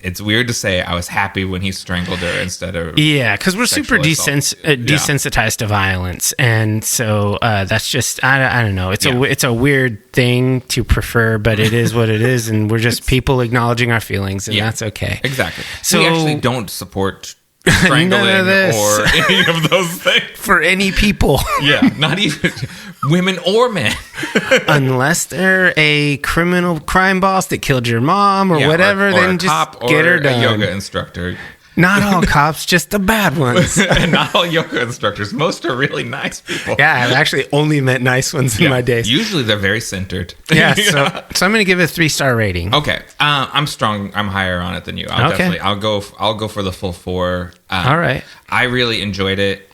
It's weird to say I was happy when he strangled her instead of because we're super desensitized to violence, and so that's just I don't know. It's a weird thing to prefer, but it is what it is, and we're just people acknowledging our feelings, and that's okay. Exactly. So we actually don't support strangling or any of those things for any people. Yeah, not even women or men, unless they're a crime boss that killed your mom or whatever. Or then a just cop get her or done. a yoga instructor. Not all cops, just the bad ones. Not all yoga instructors. Most are really nice people. Yeah, I've actually only met nice ones in my days. Usually they're very centered. Yeah, so I'm going to give it a 3-star rating. Okay, I'm strong. I'm higher on it than you. I'll go for the full 4. All right. I really enjoyed it.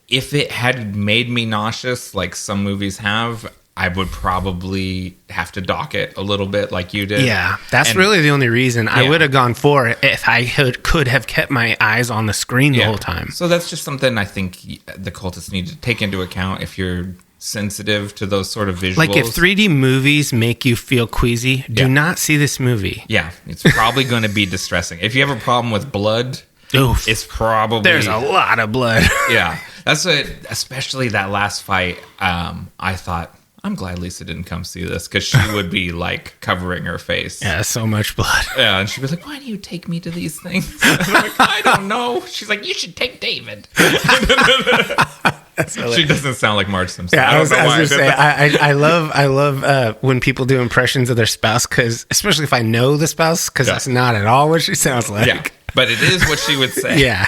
If it had made me nauseous, like some movies have, I would probably have to dock it a little bit like you did. Yeah, that's really the only reason. I would have gone for it if I could have kept my eyes on the screen the whole time. So that's just something I think the cultists need to take into account if you're sensitive to those sort of visuals. Like if 3D movies make you feel queasy, do not see this movie. Yeah, it's probably going to be distressing. If you have a problem with blood, it's probably... There's a lot of blood. Yeah, that's especially that last fight. I thought... I'm glad Lisa didn't come see this because she would be like covering her face. Yeah, so much blood. Yeah, and she'd be like, "Why do you take me to these things?" I'm like, "I don't know." She's like, "You should take David." She doesn't sound like Marge Simpson. Yeah, I was going to say, I love when people do impressions of their spouse, because especially if I know the spouse, because that's not at all what she sounds like. Yeah. But it is what she would say. Yeah.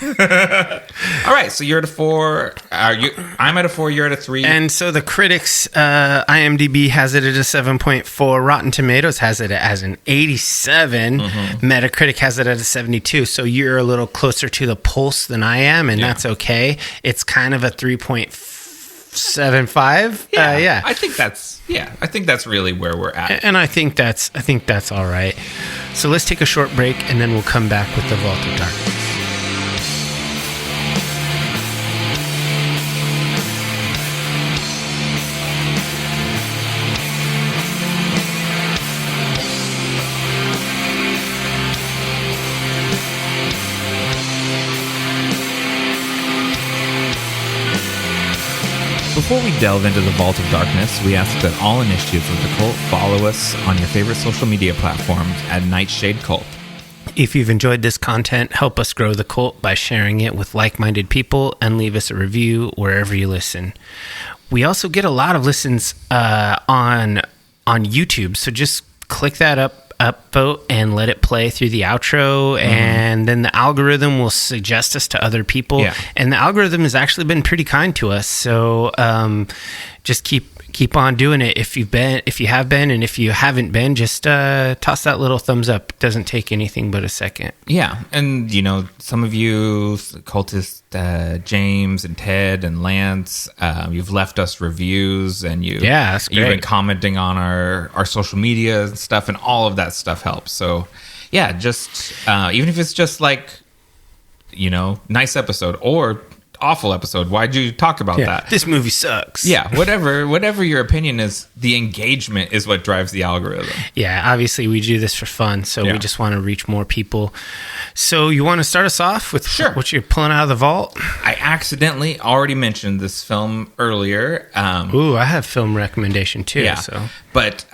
All right. So you're at a 4. I'm at a 4. You're at a 3. And so the critics, IMDb has it at a 7.4. Rotten Tomatoes has it as an 87. Metacritic has it at a 72. So you're a little closer to the pulse than I am, and that's okay. It's kind of a 3.75. Yeah. I think that's really where we're at. And I think that's all right. So let's take a short break, and then we'll come back with the Vault of Darkness. Before we delve into the Vault of Darkness, we ask that all initiatives of the cult follow us on your favorite social media platforms at Nightshade Cult. If you've enjoyed this content, help us grow the cult by sharing it with like-minded people and leave us a review wherever you listen. We also get a lot of listens on YouTube, so just click that upvote and let it play through the outro, and then the algorithm will suggest us to other people. And the algorithm has actually been pretty kind to us, so just keep on doing it. If you have been, and if you haven't been, just toss that little thumbs up. It doesn't take anything but a second. Yeah, and some of you cultists, James and Ted and Lance, you've left us reviews, and you've been commenting on our social media and stuff, and all of that stuff helps. So yeah, just even if it's just like nice episode or awful episode, why'd you talk about that? This movie sucks. Yeah, whatever your opinion is, the engagement is what drives the algorithm. Yeah, obviously we do this for fun, so we just want to reach more people. So you want to start us off with what you're pulling out of the vault? I accidentally already mentioned this film earlier. I have film recommendation too. Yeah, so. But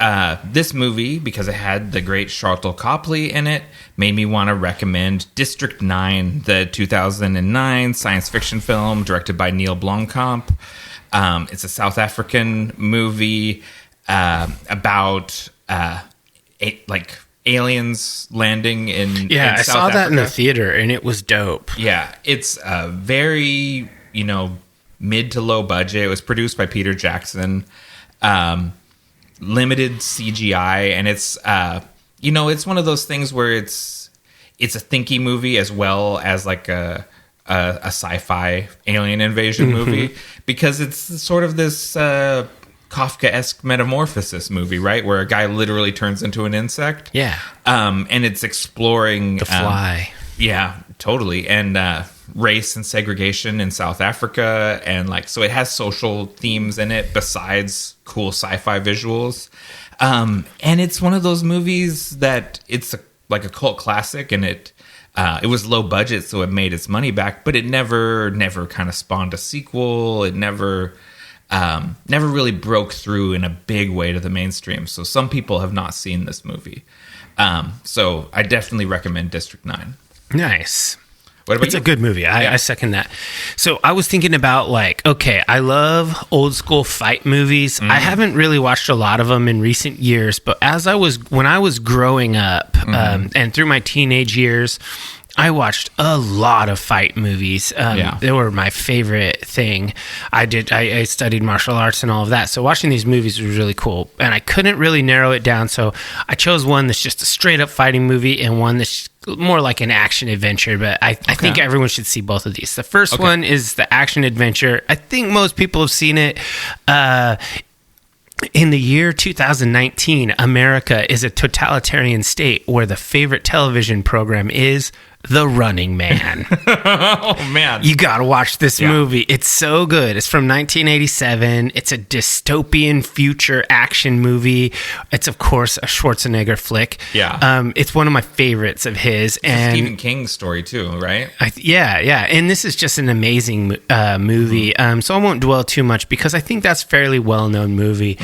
this movie, because it had the great Sharlto Copley in it, made me want to recommend District 9, the 2009 science fiction film directed by Neil Blomkamp. It's a South African movie about aliens landing in South Africa. I saw that in the theater, and it was dope. Yeah, it's a very mid to low budget. It was produced by Peter Jackson. Limited CGI, and it's it's one of those things where it's a thinky movie as well as like a sci-fi alien invasion movie, because it's sort of this Kafkaesque metamorphosis movie, right? Where a guy literally turns into an insect. Yeah. And it's exploring... The Fly. Yeah, totally. And race and segregation in South Africa. And like, so it has social themes in it besides cool sci-fi visuals. And it's one of those movies that it's like a cult classic, and it was low budget, so it made its money back, but it never kind of spawned a sequel. It never really broke through in a big way to the mainstream. So some people have not seen this movie. So I definitely recommend District 9. Nice. What about it's you? a good movie. I second that. So I was thinking about like, okay, I love old school fight movies. I haven't really watched a lot of them in recent years, but when I was growing up and through my teenage years, I watched a lot of fight movies. They were my favorite thing. I studied martial arts and all of that. So watching these movies was really cool. And I couldn't really narrow it down. So I chose one that's just a straight up fighting movie and one that's more like an action adventure. But I think everyone should see both of these. The first one is the action adventure. I think most people have seen it. In the year 2019, America is a totalitarian state where the favorite television program is The Running Man. Oh, man. You got to watch this movie. It's so good. It's from 1987. It's a dystopian future action movie. It's, of course, a Schwarzenegger flick. Yeah. It's one of my favorites of his. And Stephen King's story, too, right? Yeah. And this is just an amazing movie. So I won't dwell too much because I think that's a fairly well-known movie.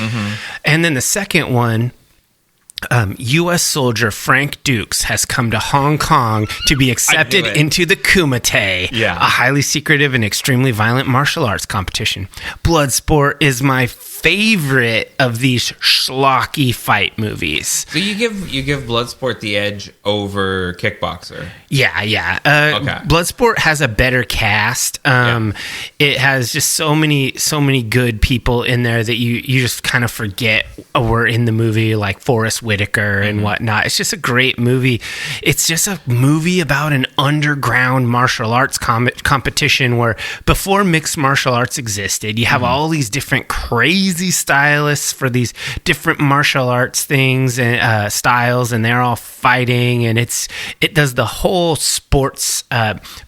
And then the second one, U.S. soldier Frank Dukes has come to Hong Kong to be accepted into the Kumite, a highly secretive and extremely violent martial arts competition. Bloodsport is my favorite of these schlocky fight movies. So you give Bloodsport the edge over Kickboxer. Yeah. Bloodsport has a better cast. It has just so many good people in there that you just kind of forget were in the movie, like Forrest Whitaker and whatnot. It's just a great movie. It's just a movie about an underground martial arts competition where before mixed martial arts existed, you have all these different crazy stylists for these different martial arts things and styles, and they're all fighting, and it does the whole sports.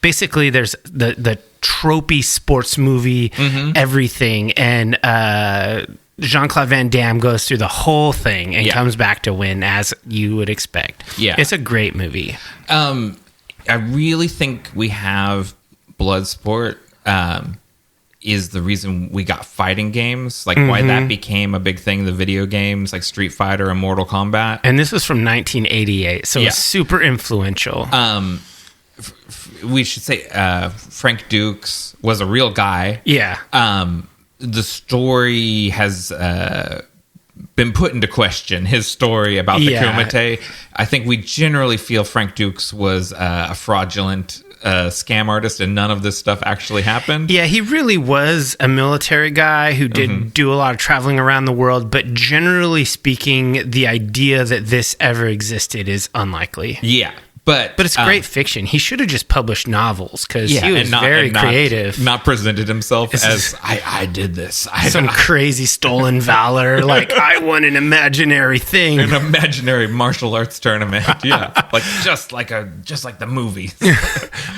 Basically, there's the tropey sports movie everything, and Jean-Claude Van Damme goes through the whole thing and comes back to win, as you would expect. Yeah, it's a great movie. I really think we have Bloodsport is the reason we got fighting games, like why that became a big thing, the video games like Street Fighter and Mortal Kombat. And this was from 1988, so it's super influential. We should say Frank Dukes was a real guy. Yeah. The story has been put into question, his story about the Kumite. I think we generally feel Frank Dukes was a fraudulent scam artist, and none of this stuff actually happened. Yeah, he really was a military guy who did do a lot of traveling around the world, but generally speaking, the idea that this ever existed is unlikely. Yeah. But it's great fiction. He should have just published novels because he was very creative. Not presented himself as I did this. Some crazy stolen valor. Like I won an imaginary thing, an imaginary martial arts tournament. Yeah, like just like the movies.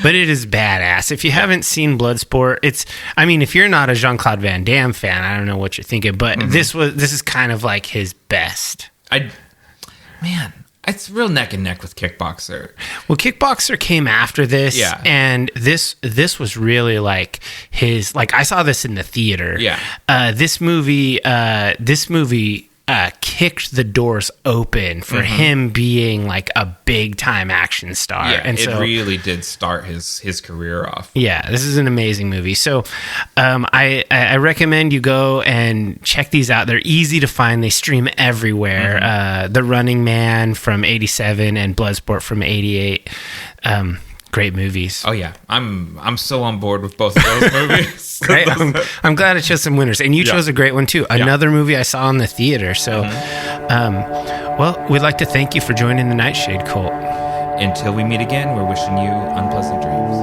But it is badass. If you haven't seen Bloodsport, if you're not a Jean-Claude Van Damme fan, I don't know what you're thinking. But this is kind of like his best. It's real neck and neck with Kickboxer. Well, Kickboxer came after this, and this was really like his. Like I saw this in the theater. Yeah, this movie kicked the doors open for him being like a big time action star. Yeah, and it really did start his career off. Yeah, this is an amazing movie. So I recommend you go and check these out. They're easy to find. They stream everywhere. The Running Man from 87 and Bloodsport from 88. Great movies. Oh yeah, I'm so on board with both of those movies. Great. I'm glad it chose some winners, and you chose a great one too. Another movie I saw in the theater. So, well, we'd like to thank you for joining the Nightshade Cult. Until we meet again, we're wishing you unpleasant dreams.